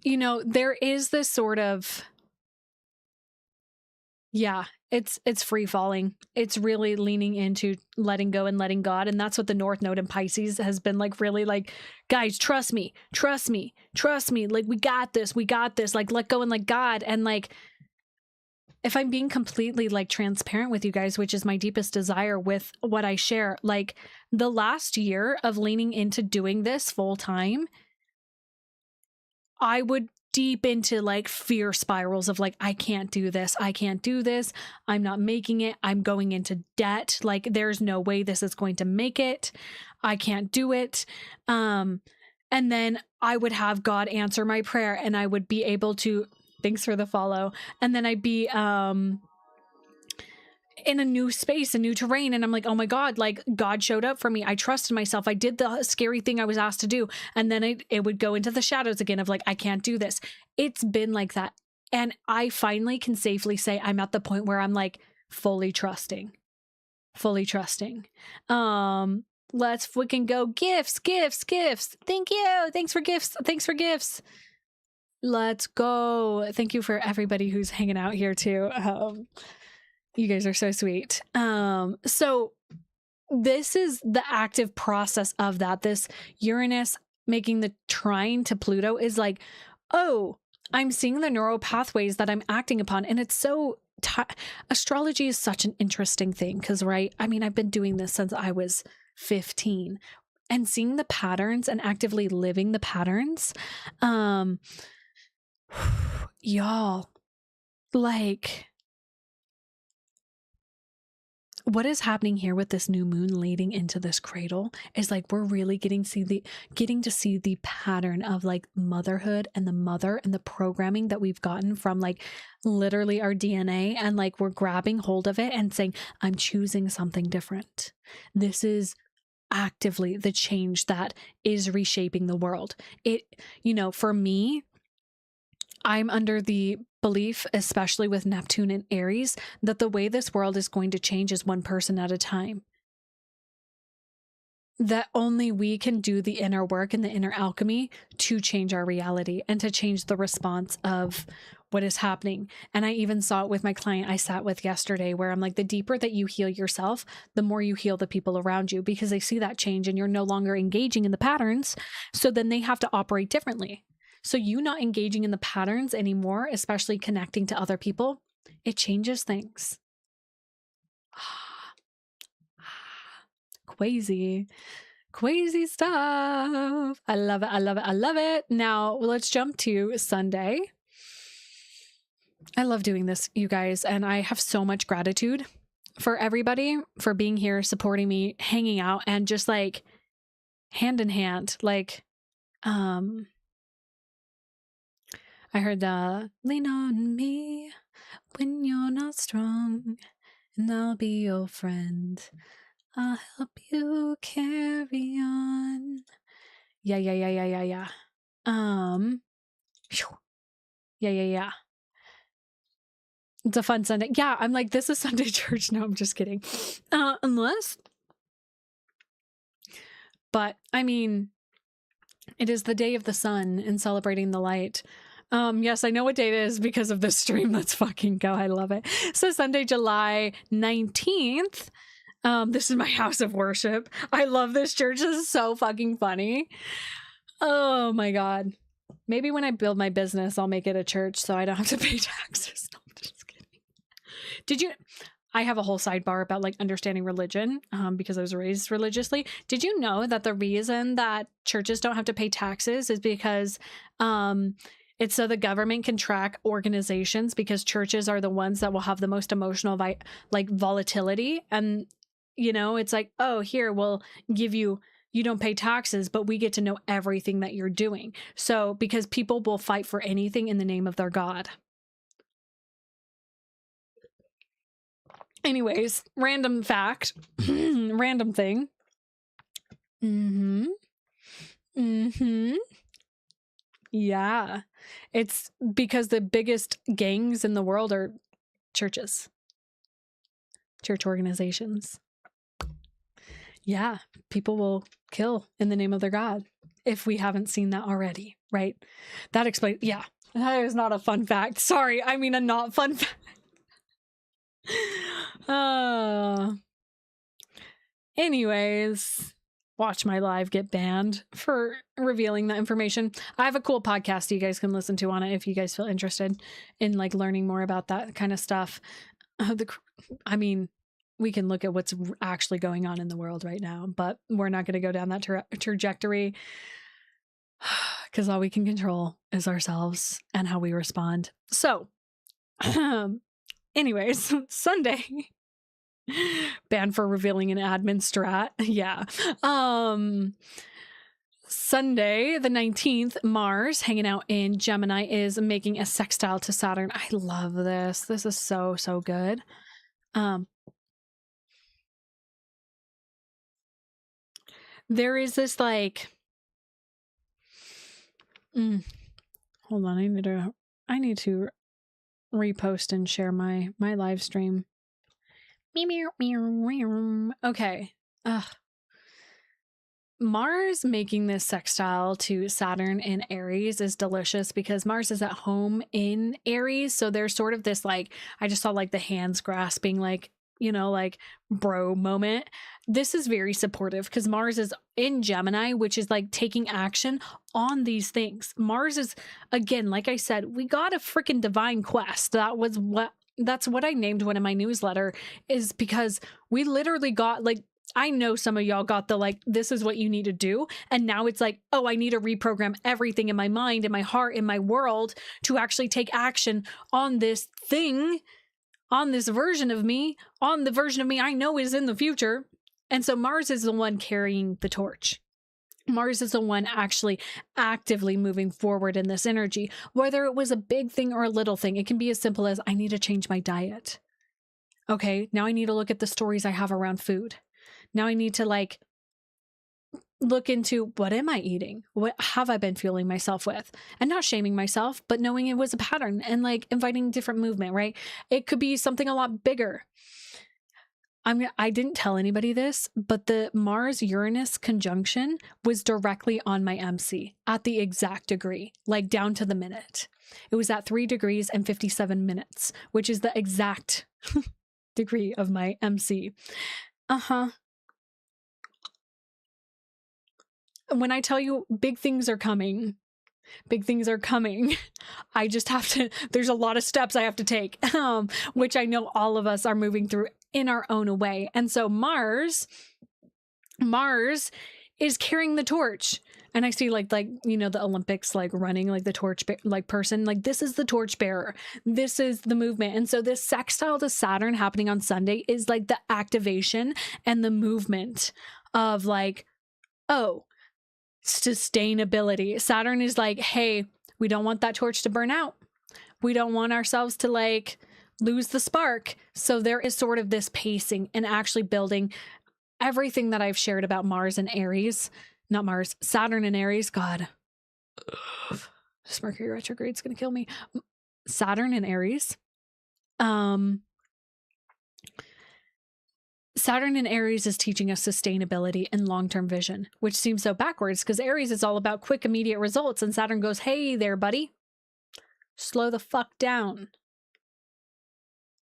You know, there is this sort of, yeah, it's free falling. It's really leaning into letting go and letting God. And that's what the North Node in Pisces has been like, really like, guys, trust me, trust me, trust me. Like, we got this, we got this. Like, let go and let God. And like, if I'm being completely like transparent with you guys, which is my deepest desire with what I share, like the last year of leaning into doing this full time, I would deep into like fear spirals of like, I can't do this. I can't do this. I'm not making it. I'm going into debt. Like, there's no way this is going to make it. I can't do it. And then I would have God answer my prayer and I would be able to, thanks for the follow. And then I'd be, in a new space, a new terrain. And I'm like, oh my God, like God showed up for me. I trusted myself. I did the scary thing I was asked to do. And then it would go into the shadows again of like, I can't do this. It's been like that. And I finally can safely say I'm at the point where I'm like fully trusting. Let's freaking go. Gifts. Thank you. Thanks for gifts. Let's go. Thank you for everybody who's hanging out here too. You guys are so sweet. So this is the active process of that. This Uranus making the trine to Pluto is like, oh, I'm seeing the neural pathways that I'm acting upon. And it's so, astrology is such an interesting thing because, right? I mean, I've been doing this since I was 15 and seeing the patterns and actively living the patterns. Y'all, like, what is happening here with this new moon leading into this cradle is like, we're really getting to see the pattern of like motherhood and the mother and the programming that we've gotten from like literally our DNA. And like, we're grabbing hold of it and saying, I'm choosing something different. This is actively the change that is reshaping the world. It, you know, for me, I'm under the belief, especially with Neptune and Aries, that the way this world is going to change is one person at a time. That only we can do the inner work and the inner alchemy to change our reality and to change the response of what is happening. And I even saw it with my client I sat with yesterday, where I'm like, the deeper that you heal yourself, the more you heal the people around you, because they see that change and you're no longer engaging in the patterns. So then they have to operate differently. So you not engaging in the patterns anymore, especially connecting to other people, it changes things. Crazy stuff. I love it. Now let's jump to Sunday. I love doing this, you guys, and I have so much gratitude for everybody for being here, supporting me, hanging out, and just like hand in hand, like, I heard lean on me when you're not strong, and I'll be your friend. I'll help you carry on. Yeah. Yeah. It's a fun Sunday. Yeah, I'm like, this is Sunday church. No, I'm just kidding. But I mean, it is the day of the sun and celebrating the light. Yes, I know what date it is because of this stream. Let's fucking go. I love it. So Sunday, July 19th. This is my house of worship. I love this church. This is so fucking funny. Oh my God. Maybe when I build my business, I'll make it a church so I don't have to pay taxes. No, I'm just kidding. I have a whole sidebar about like understanding religion, because I was raised religiously. Did you know that the reason that churches don't have to pay taxes is because, it's so the government can track organizations, because churches are the ones that will have the most emotional volatility. And, you know, it's like, oh, here, we'll give you don't pay taxes, but we get to know everything that you're doing. So because people will fight for anything in the name of their God. Anyways, random fact, random thing. Yeah. It's because the biggest gangs in the world are churches, church organizations. Yeah. People will kill in the name of their God if we haven't seen that already, right? That explains. Yeah. That is not a fun fact. Sorry. I mean, a not fun fact. Uh, anyways, watch my live get banned for revealing that information. I have a cool podcast you guys can listen to on it if you guys feel interested in like learning more about that kind of stuff. I mean, we can look at what's actually going on in the world right now, but we're not going to go down that trajectory because all we can control is ourselves and how we respond. So, anyways, Sunday. Banned for revealing an admin strat. Yeah. Sunday, the 19th, Mars, hanging out in Gemini, is making a sextile to Saturn. I love this. This is so, so good. There is this like, hold on, I need to repost and share my live stream. Okay. Mars making this sextile to Saturn in Aries is delicious because Mars is at home in Aries. So there's sort of this like, I just saw like the hands grasping, like, you know, like bro moment. This is very supportive because Mars is in Gemini, which is like taking action on these things. Mars is, again, like I said, we got a freaking divine quest. That's what I named one of my newsletter, is because we literally got like, I know some of y'all got the like, this is what you need to do. And now it's like, oh, I need to reprogram everything in my mind, in my heart, in my world to actually take action on this thing, on this version of me, on the version of me I know is in the future. And so Mars is the one carrying the torch. Mars is the one actually actively moving forward in this energy, whether it was a big thing or a little thing. It can be as simple as, I need to change my diet. Okay, now I need to look at the stories I have around food. Now I need to like look into, what am I eating? What have I been fueling myself with? And not shaming myself, but knowing it was a pattern and like inviting different movement, right? It could be something a lot bigger. I didn't tell anybody this, but the Mars-Uranus conjunction was directly on my MC at the exact degree, like down to the minute. It was at 3 degrees and 57 minutes, which is the exact degree of my MC. When I tell you big things are coming, I just have to, there's a lot of steps I have to take, which I know all of us are moving through in our own way. And so Mars is carrying the torch. And I see like, you know, the Olympics, like running like the torch, like person, like this is the torch bearer. This is the movement. And so this sextile to Saturn happening on Sunday is like the activation and the movement of like, oh, sustainability. Saturn is like, hey, we don't want that torch to burn out. We don't want ourselves to like lose the spark. So there is sort of this pacing and actually building everything that I've shared about Mars and Aries, not Mars, Saturn and Aries. God, this Mercury retrograde is going to kill me. Saturn and Aries. Saturn in Aries is teaching us sustainability and long-term vision, which seems so backwards because Aries is all about quick, immediate results. And Saturn goes, hey there, buddy, slow the fuck down.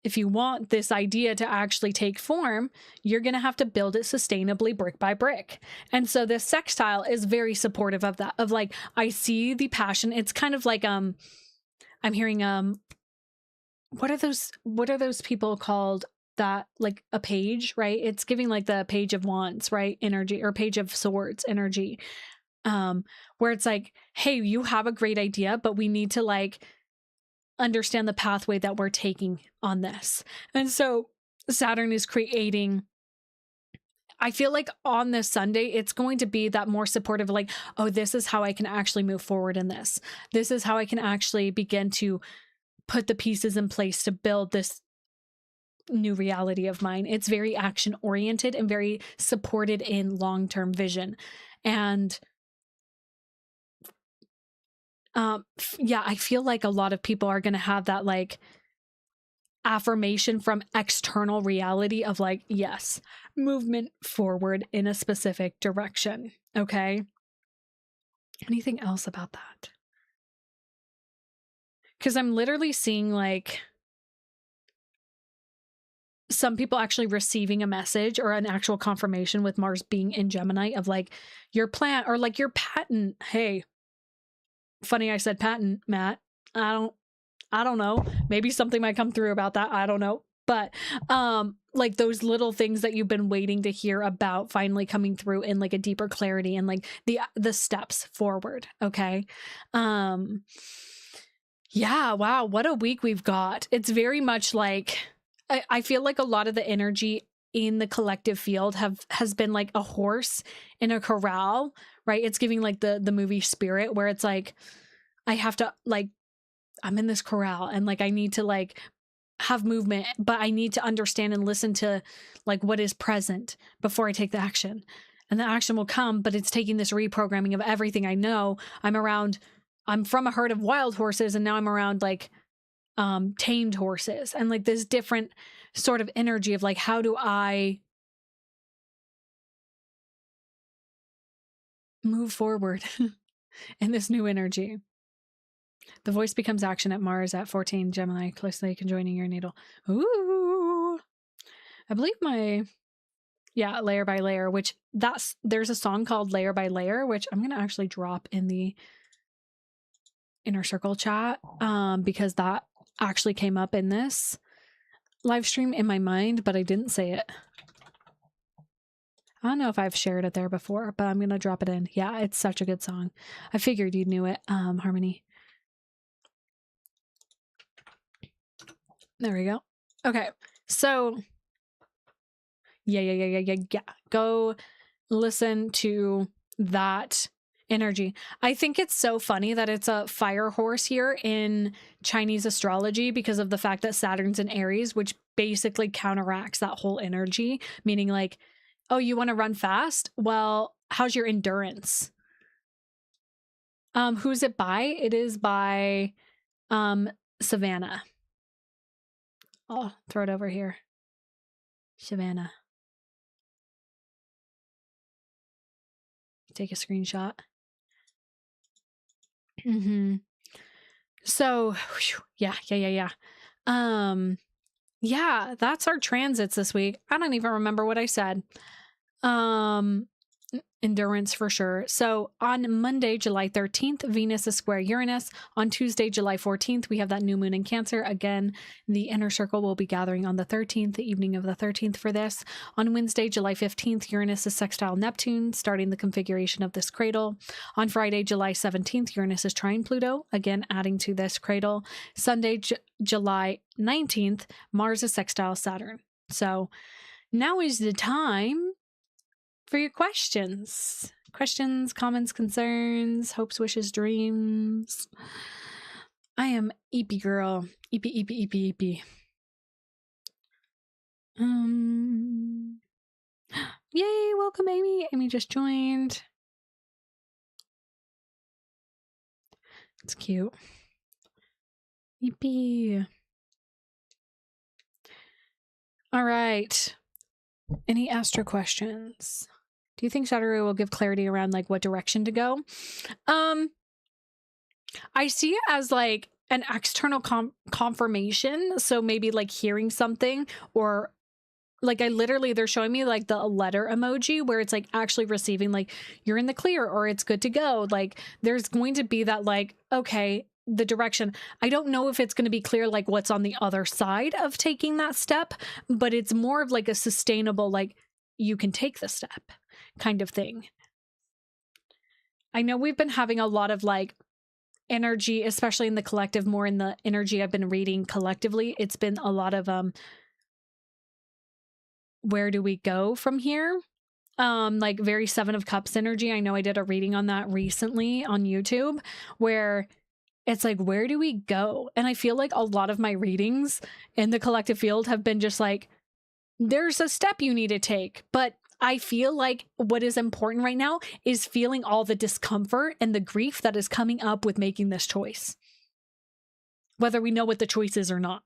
If you want this idea to actually take form, you're going to have to build it sustainably brick by brick. And so this sextile is very supportive of that, of like, I see the passion. It's kind of like, I'm hearing, what are those people called? That like a page, right? It's giving like the page of wands, right? Energy, or page of swords energy. Where it's like, hey, you have a great idea, but we need to like understand the pathway that we're taking on this. And so Saturn is creating, I feel like on this Sunday, it's going to be that more supportive, like, oh, this is how I can actually move forward in this. This is how I can actually begin to put the pieces in place to build this new reality of mine. It's very action oriented and very supported in long-term vision. And yeah, I feel like a lot of people are going to have that like affirmation from external reality of like, yes, movement forward in a specific direction. Okay. Anything else about that? Because I'm literally seeing like some people actually receiving a message or an actual confirmation with Mars being in Gemini of like your plan or like your patent. Hey, funny I said patent, Matt. I don't know. Maybe something might come through about that. I don't know. But like those little things that you've been waiting to hear about finally coming through in like a deeper clarity and like the steps forward. Okay. Yeah, wow, what a week we've got. It's very much like I feel like a lot of the energy in the collective field has been like a horse in a corral, right? It's giving like the movie Spirit where it's like I have to like I'm in this corral and like I need to like have movement, but I need to understand and listen to like what is present before I take the action. And the action will come, but it's taking this reprogramming of everything I know. I'm from a herd of wild horses and now I'm around like tamed horses and like this different sort of energy of like how do I move forward in this new energy. The voice becomes action at Mars at 14 Gemini, closely conjoining your natal. Ooh. I believe layer by layer, which there's a song called Layer by Layer, which I'm going to actually drop in the inner circle chat because that actually came up in this live stream in my mind, but I didn't say it. I don't know if I've shared it there before, but I'm going to drop it in. Yeah, it's such a good song. I figured you knew it, Harmony. There we go. Okay, so yeah. Go listen to that energy. I think it's so funny that it's a fire horse here in Chinese astrology because of the fact that Saturn's in Aries, which basically counteracts that whole energy, meaning like, oh, you want to run fast? Well, how's your endurance? Who's it by? It is by Savannah. I'll throw it over here. Savannah. Take a screenshot. So, yeah. Yeah, that's our transits this week. I don't even remember what I said. Endurance for sure. So on Monday, July 13th, Venus is square Uranus. On Tuesday, July 14th, we have that new moon in Cancer. Again, the inner circle will be gathering on the 13th, the evening of the 13th for this. On Wednesday, July 15th, Uranus is sextile Neptune, starting the configuration of this cradle. On Friday, July 17th, Uranus is trine Pluto, again adding to this cradle. Sunday, July 19th, Mars is sextile Saturn. So now is the time for your questions, comments, concerns, hopes, wishes, dreams. I am Eepy girl. Eepy. Yay, welcome Amy. Amy just joined. It's cute. Eepy. All right. Any astro questions? Do you think Saturday will give clarity around like what direction to go? I see it as like an external confirmation. So maybe like hearing something or like they're showing me like the letter emoji where it's like actually receiving like you're in the clear or it's good to go. Like there's going to be that like, okay, the direction. I don't know if it's going to be clear like what's on the other side of taking that step, but it's more of like a sustainable, like you can take the step kind of thing. I know we've been having a lot of like energy, especially in the collective, more in the energy I've been reading collectively. It's been a lot of where do we go from here? Like very Seven of Cups energy. I know I did a reading on that recently on YouTube where it's like, where do we go? And I feel like a lot of my readings in the collective field have been just like, there's a step you need to take. But I feel like what is important right now is feeling all the discomfort and the grief that is coming up with making this choice, whether we know what the choice is or not.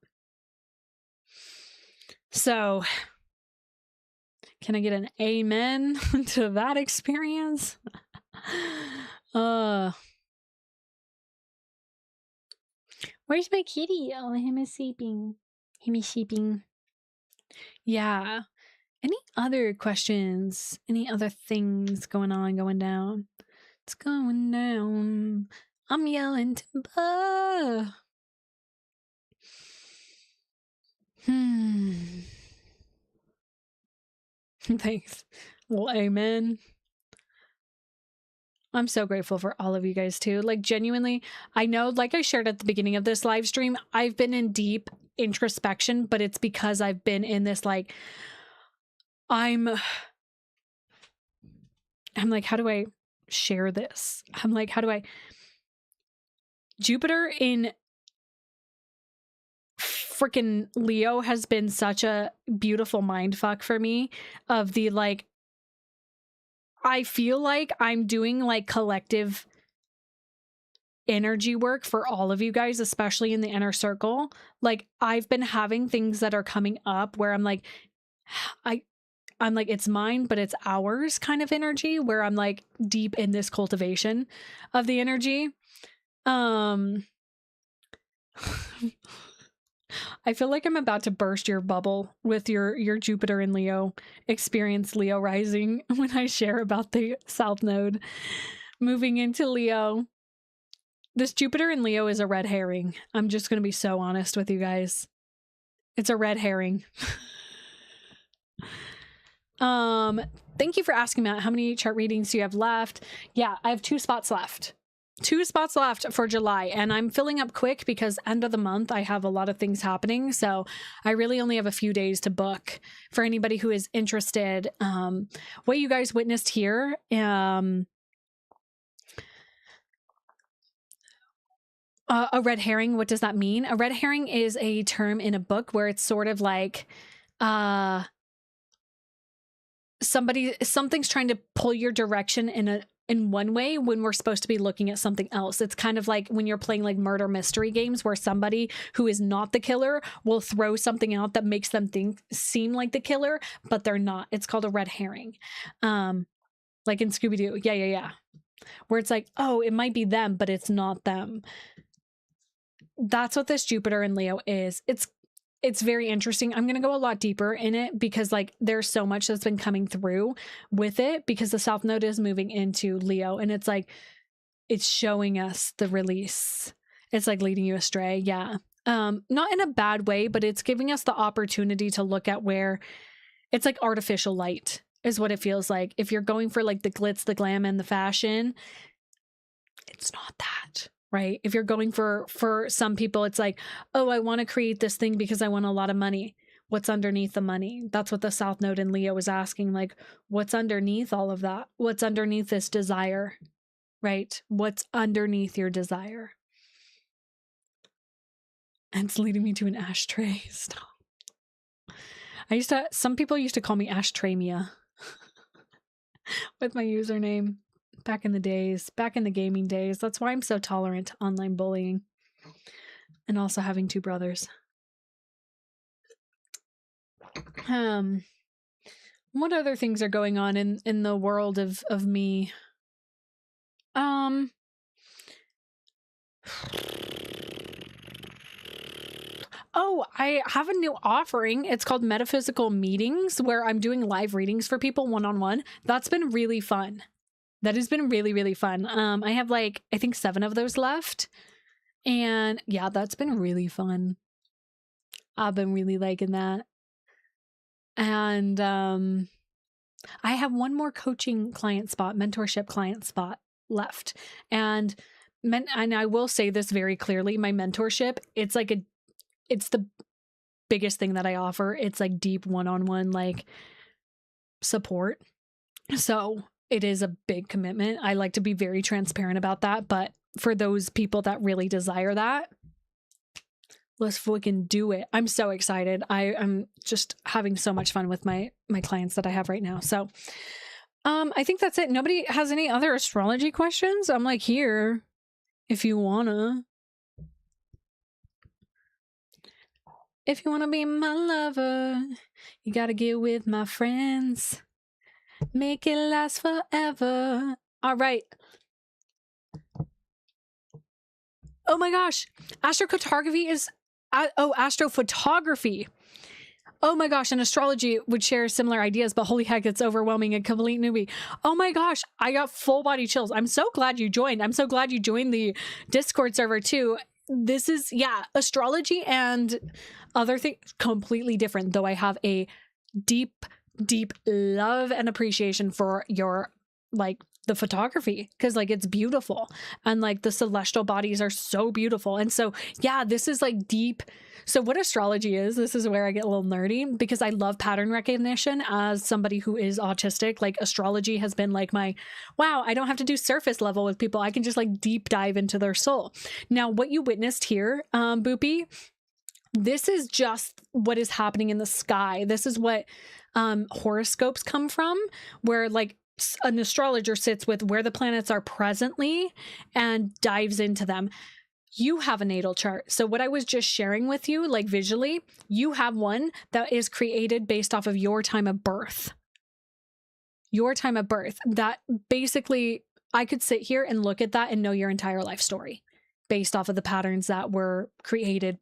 So can I get an amen to that experience? Where's my kitty? Oh, him is sleeping. Yeah. Any other questions? Any other things going on, going down? It's going down. I'm yelling timber. Thanks. Well, amen. I'm so grateful for all of you guys too. Like, genuinely, I know, like I shared at the beginning of this live stream, I've been in deep introspection, but it's because I've been in this, like, I'm like, how do I share this? I'm like, how do I? Jupiter in freaking Leo has been such a beautiful mind fuck for me, of the, like, I feel like I'm doing like collective energy work for all of you guys, especially in the inner circle. Like, I've been having things that are coming up where I'm like, I'm like, it's mine, but it's ours kind of energy, where I'm like deep in this cultivation of the energy. I feel like I'm about to burst your bubble with your Jupiter and Leo experience, Leo rising, when I share about the South Node moving into Leo. This Jupiter in Leo is a red herring. I'm just going to be so honest with you guys. It's a red herring. Thank you for asking, Matt. How many chart readings do you have left? Yeah, I have 2 spots left. 2 spots left for July, and I'm filling up quick because end of the month I have a lot of things happening, so I really only have a few days to book for anybody who is interested. What you guys witnessed here, a red herring, what does that mean? A red herring is a term in a book where it's sort of like something's trying to pull your direction in one way when we're supposed to be looking at something else. It's kind of like when you're playing like murder mystery games where somebody who is not the killer will throw something out that makes them seem like the killer, but they're not. It's called a red herring. Like in Scooby-Doo. Yeah. Where it's like, oh, it might be them, but it's not them. That's what this Jupiter in Leo is. It's very interesting. I'm going to go a lot deeper in it because, like, there's so much that's been coming through with it because the South Node is moving into Leo, and it's like, it's showing us the release. It's like leading you astray. Yeah. Not in a bad way, but it's giving us the opportunity to look at where it's like artificial light is what it feels like. If you're going for like the glitz, the glam, and the fashion, it's not that. Right? If you're going for some people, it's like, oh, I want to create this thing because I want a lot of money. What's underneath the money? That's what the South Node in Leo was asking. Like, what's underneath all of that? What's underneath this desire? Right? What's underneath your desire? And it's leading me to an ashtray. Stop. Some people used to call me Ashtramia with my username. Back in the days, back in the gaming days. That's why I'm so tolerant to online bullying. And also having 2 brothers. What other things are going on in the world of me? Oh, I have a new offering. It's called Metaphysical Meetings, where I'm doing live readings for people one-on-one. That's been really fun. That has been really, really fun. I have like, I think 7 of those left. And yeah, that's been really fun. I've been really liking that. And I have 1 more coaching client spot, mentorship client spot left. And I will say this very clearly, my mentorship, it's the biggest thing that I offer. It's like deep one-on-one like support. So it is a big commitment. I like to be very transparent about that, but for those people that really desire that, let's fucking do it. I'm so excited. I'm just having so much fun with my clients that I have right now. So I think that's it. Nobody has any other astrology questions? I'm like here if you wanna. If you wanna be my lover, you gotta get with my friends. Make it last forever. All right. Oh my gosh. Astrocartography is... astrophotography. Oh my gosh, and astrology would share similar ideas, but holy heck, it's overwhelming, a complete newbie. Oh my gosh, I got full body chills. I'm so glad you joined. I'm so glad you joined the Discord server too. This is, yeah, astrology and other things completely different, though I have a deep, deep love and appreciation for your, like, the photography, because like it's beautiful and like the celestial bodies are so beautiful. And so yeah, this is like deep. So what astrology is, this is where I get a little nerdy, because I love pattern recognition as somebody who is autistic. Like astrology has been like my, wow, I don't have to do surface level with people, I can just like deep dive into their soul. Now what you witnessed here, Boopy, this is just what is happening in the sky. This is what horoscopes come from, where like an astrologer sits with where the planets are presently and dives into them. You have a natal chart. So what I was just sharing with you, like visually, you have one that is created based off of your time of birth. Your time of birth. That basically, I could sit here and look at that and know your entire life story based off of the patterns that were created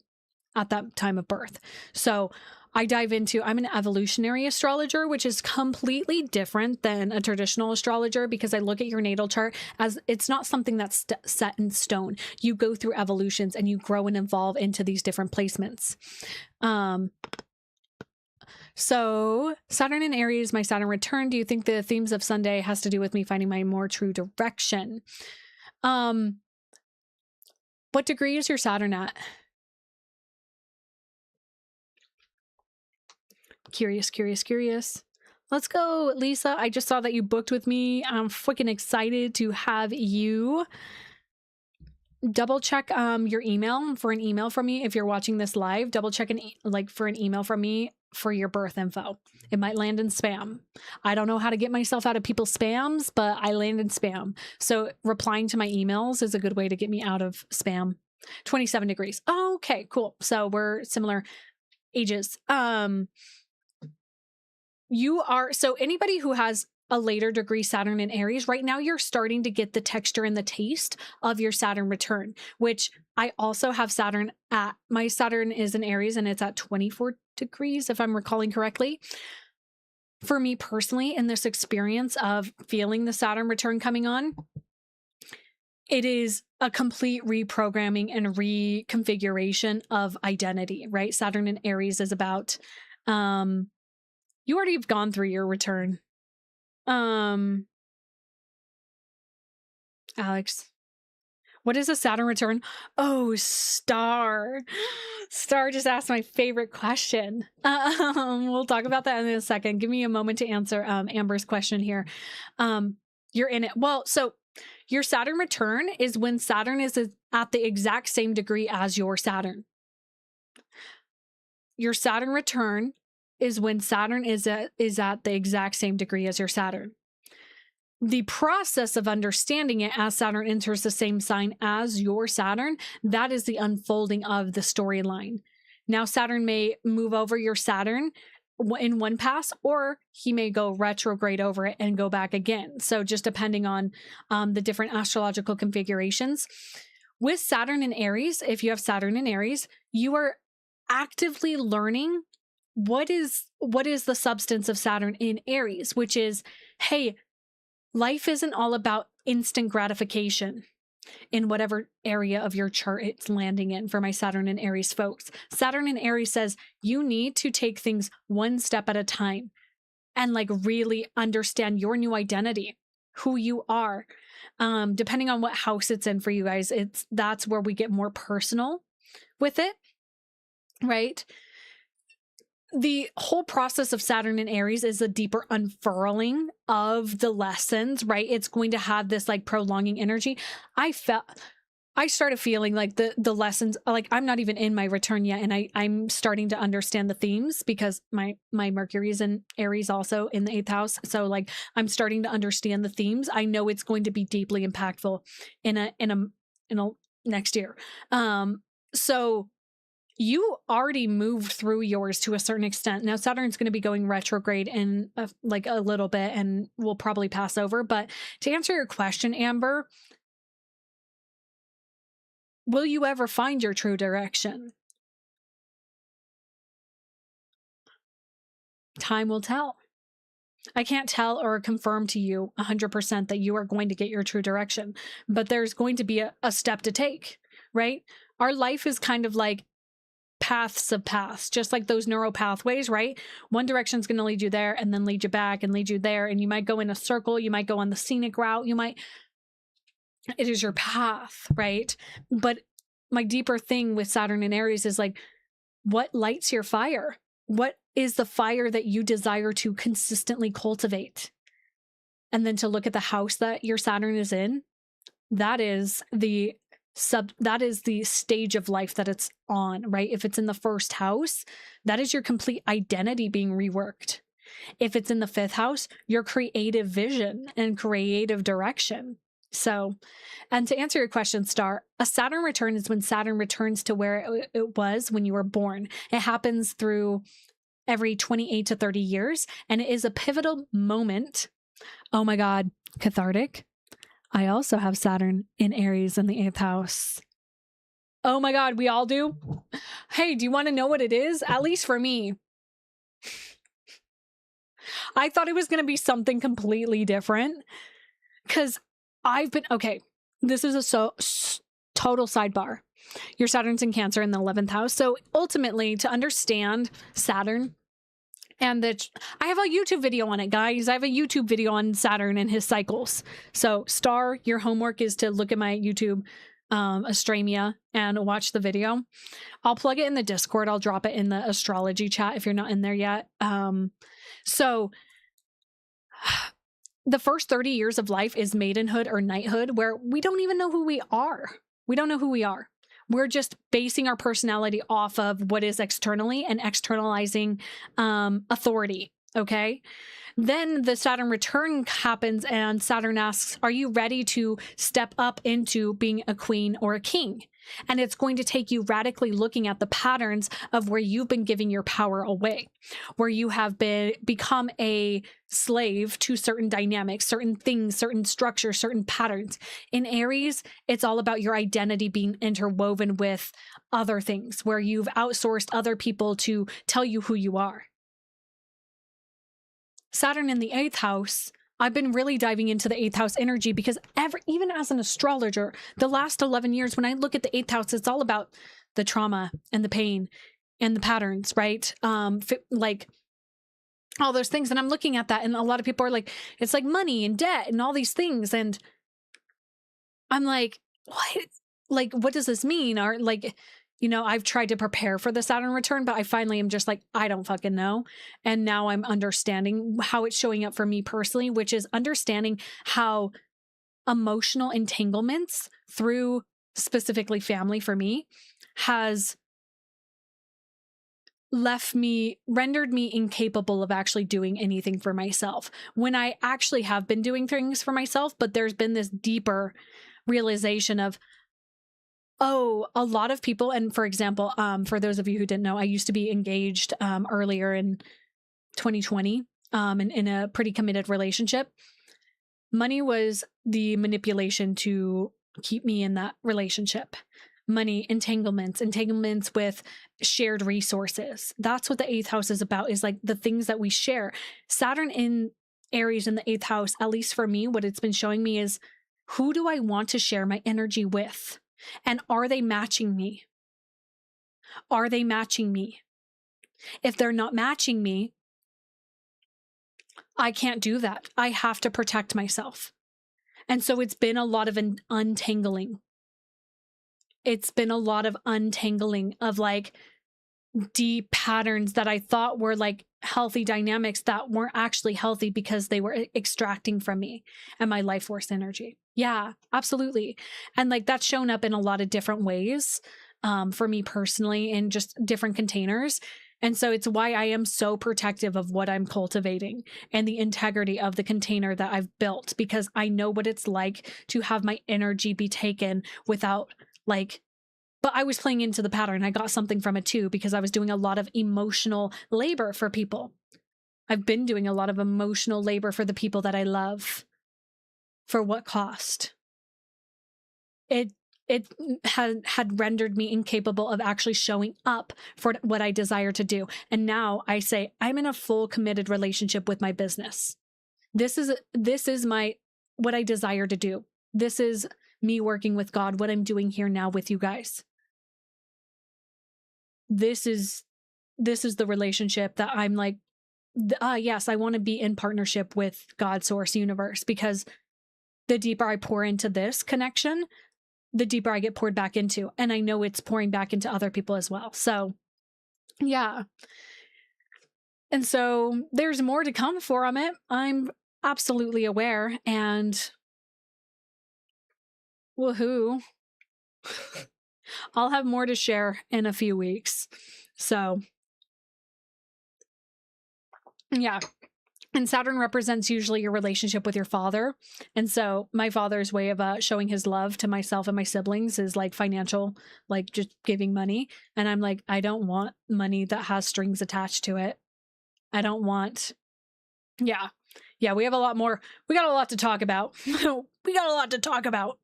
at that time of birth. So I dive into, I'm an evolutionary astrologer, which is completely different than a traditional astrologer, because I look at your natal chart as it's not something that's set in stone. You go through evolutions and you grow and evolve into these different placements. So Saturn in Aries, my Saturn return. Do you think the themes of Sunday has to do with me finding my more true direction? What degree is your Saturn at? Curious. Let's go, Lisa. I just saw that you booked with me. I'm freaking excited to have you. Double check your email for an email from me. If you're watching this live, double check for an email from me for your birth info. It might land in spam. I don't know how to get myself out of people's spams, but I land in spam. So replying to my emails is a good way to get me out of spam. 27 degrees. Oh, okay, cool. So we're similar ages. You are, so anybody who has a later degree Saturn in Aries, right now you're starting to get the texture and the taste of your Saturn return, which I also have Saturn at. My Saturn is in Aries and it's at 24 degrees, if I'm recalling correctly. For me personally, in this experience of feeling the Saturn return coming on, it is a complete reprogramming and reconfiguration of identity, right? Saturn in Aries is about, you already have gone through your return. Alex, what is a Saturn return? Oh, Star. Star just asked my favorite question. We'll talk about that in a second. Give me a moment to answer Amber's question here. You're in it. Well, so your Saturn return is when Saturn is at the exact same degree as your Saturn. Your Saturn return is when Saturn is at the exact same degree as your Saturn. The process of understanding it as Saturn enters the same sign as your Saturn, that is the unfolding of the storyline. Now, Saturn may move over your Saturn in one pass, or he may go retrograde over it and go back again. So just depending on the different astrological configurations. With Saturn in Aries, if you have Saturn in Aries, you are actively learning what is the substance of Saturn in Aries, which is, hey, life isn't all about instant gratification in whatever area of your chart it's landing in. For my Saturn in Aries folks, Saturn in Aries says you need to take things one step at a time and like really understand your new identity, who you are. Depending on what house it's in for you guys, that's where we get more personal with it, right? The whole process of Saturn in Aries is a deeper unfurling of the lessons, right? It's going to have this like prolonging energy. I started feeling like the lessons, like I'm not even in my return yet. And I'm starting to understand the themes because my Mercury is in Aries also in the 8th house. So like I'm starting to understand the themes. I know it's going to be deeply impactful in a next year. So you already moved through yours to a certain extent. Now Saturn's going to be going retrograde in like a little bit and we'll probably pass over. But to answer your question, Amber, will you ever find your true direction? time will tell. I can't tell or confirm to you 100% that you are going to get your true direction, but there's going to be a step to take, right? Our life is kind of like paths of paths, just like those neural pathways, right? One direction is going to lead you there and then lead you back and lead you there. And you might go in a circle. You might go on the scenic route. It is your path, right? But my deeper thing with Saturn and Aries is like, what lights your fire? What is the fire that you desire to consistently cultivate? And then to look at the house that your Saturn is in, that is the stage of life that it's on, right? If it's in the first house, that is your complete identity being reworked. If it's in the fifth house, your creative vision and creative direction. So, and to answer your question, Star, a Saturn return is when Saturn returns to where it was when you were born. It happens through every 28 to 30 years, and it is a pivotal moment. Oh my God, cathartic. I also have Saturn in Aries in the 8th house. Oh my God, we all do? Hey, do you want to know what it is? At least for me. I thought it was going to be something completely different because okay, this is a total sidebar. Your Saturn's in Cancer in the 11th house. So ultimately, to understand Saturn, and I have a YouTube video on it, guys. I have a YouTube video on Saturn and his cycles. So Star, your homework is to look at my YouTube Astremia and watch the video. I'll plug it in the Discord. I'll drop it in the astrology chat if you're not in there yet. So the first 30 years of life is maidenhood or knighthood, where we don't even know who we are. We don't know who we are. We're just basing our personality off of what is externally and externalizing authority, okay? Then the Saturn return happens and Saturn asks, are you ready to step up into being a queen or a king? And it's going to take you radically looking at the patterns of where you've been giving your power away, where you have become a slave to certain dynamics, certain things, certain structures, certain patterns. In Aries, it's all about your identity being interwoven with other things, where you've outsourced other people to tell you who you are. Saturn in the 8th house, I've been really diving into the 8th house energy because even as an astrologer, the last 11 years, when I look at the 8th house, it's all about the trauma and the pain and the patterns, right? Like all those things. And I'm looking at that and a lot of people are like, it's like money and debt and all these things. And I'm like, what? Like, what does this mean? Or like, I've tried to prepare for the Saturn return, but I finally am just like, I don't fucking know. And now I'm understanding how it's showing up for me personally, which is understanding how emotional entanglements through specifically family for me has rendered me incapable of actually doing anything for myself when I actually have been doing things for myself. But there's been this deeper realization of, oh, a lot of people, and for example, for those of you who didn't know, I used to be engaged earlier in 2020 and in a pretty committed relationship. Money was the manipulation to keep me in that relationship. Money, entanglements with shared resources. That's what the 8th house is about, is like the things that we share. Saturn in Aries in the 8th house, at least for me, what it's been showing me is, who do I want to share my energy with? And are they matching me? Are they matching me? If they're not matching me, I can't do that. I have to protect myself. And so it's been a lot of an untangling. It's been a lot of untangling of like deep patterns that I thought were like healthy dynamics that weren't actually healthy because they were extracting from me and my life force energy. Yeah, absolutely. And like that's shown up in a lot of different ways for me personally in just different containers. And so it's why I am so protective of what I'm cultivating and the integrity of the container that I've built, because I know what it's like to have my energy be taken without but I was playing into the pattern. I got something from it too, because I was doing a lot of emotional labor for people. I've been doing a lot of emotional labor for the people that I love. For what cost? it had rendered me incapable of actually showing up for what I desire to do. And now I say, I'm in a full committed relationship with my business. This is my, what I desire to do. This is me working with God, what I'm doing here now with you guys. This is the relationship that I'm like, yes, I want to be in partnership with God, source, universe, because the deeper I pour into this connection, the deeper I get poured back into. And I know it's pouring back into other people as well. So yeah. And so there's more to come from it. I'm absolutely aware, and woohoo. I'll have more to share in a few weeks. So yeah. And Saturn represents usually your relationship with your father. And so my father's way of showing his love to myself and my siblings is like financial, like just giving money. And I'm like, I don't want money that has strings attached to it. I don't want. Yeah. Yeah. We have a lot more. We got a lot to talk about. We got a lot to talk about.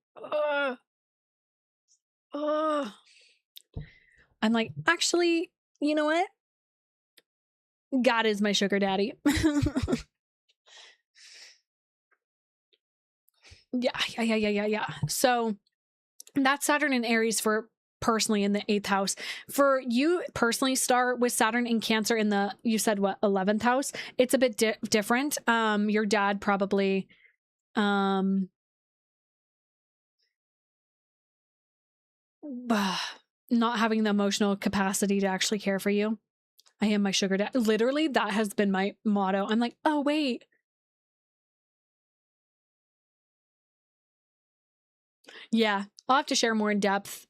I'm like, actually, you know what? God is my sugar daddy. Yeah. So that's Saturn in Aries for personally in the 8th house. For you personally, Star, with Saturn in Cancer in the, you said what, 11th house? It's a bit different. Your dad probably, not having the emotional capacity to actually care for you. I am my sugar dad. Literally, that has been my motto. I'm like, oh, wait. Yeah, I'll have to share more in depth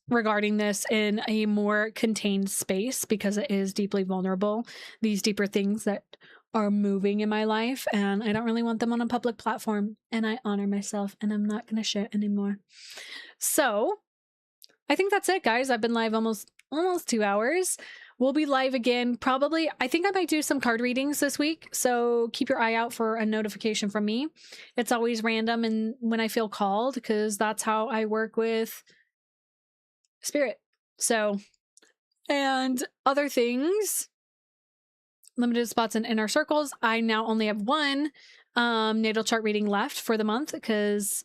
regarding this in a more contained space, because it is deeply vulnerable. These deeper things that are moving in my life, and I don't really want them on a public platform, and I honor myself, and I'm not going to share anymore. So I think that's it, guys. I've been live almost 2 hours. We'll be live again probably. I think I might do some card readings this week, so keep your eye out for a notification from me. It's always random and when I feel called, because that's how I work with spirit. So, and other things, limited spots in inner circles. I now only have one natal chart reading left for the month because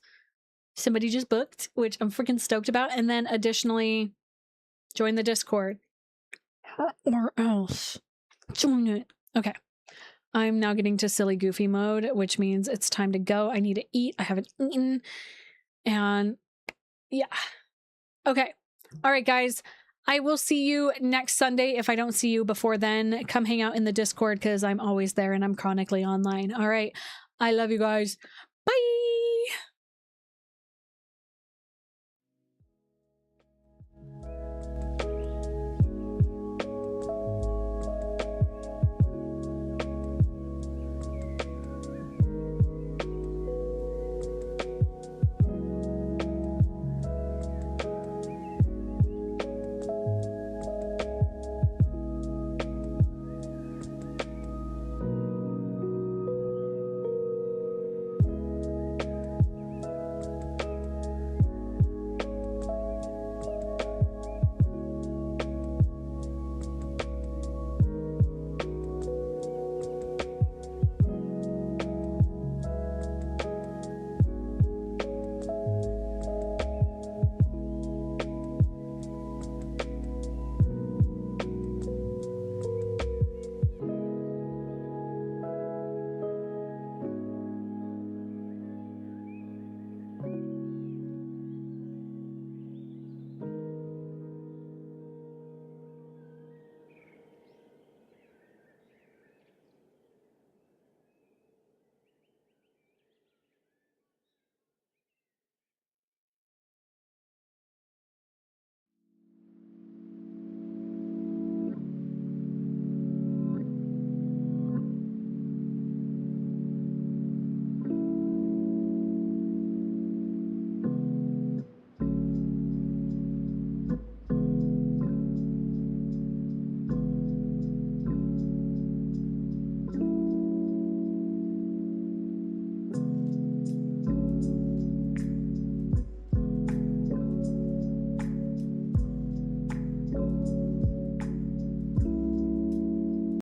somebody just booked, which I'm freaking stoked about. And then additionally, join the Discord. Or else join it. Okay. I'm now getting to silly goofy mode, which means it's time to go. I need to eat. I haven't eaten. And yeah. Okay. All right, guys. I will see you next Sunday. If I don't see you before then, come hang out in the Discord because I'm always there and I'm chronically online. All right. I love you guys. Bye.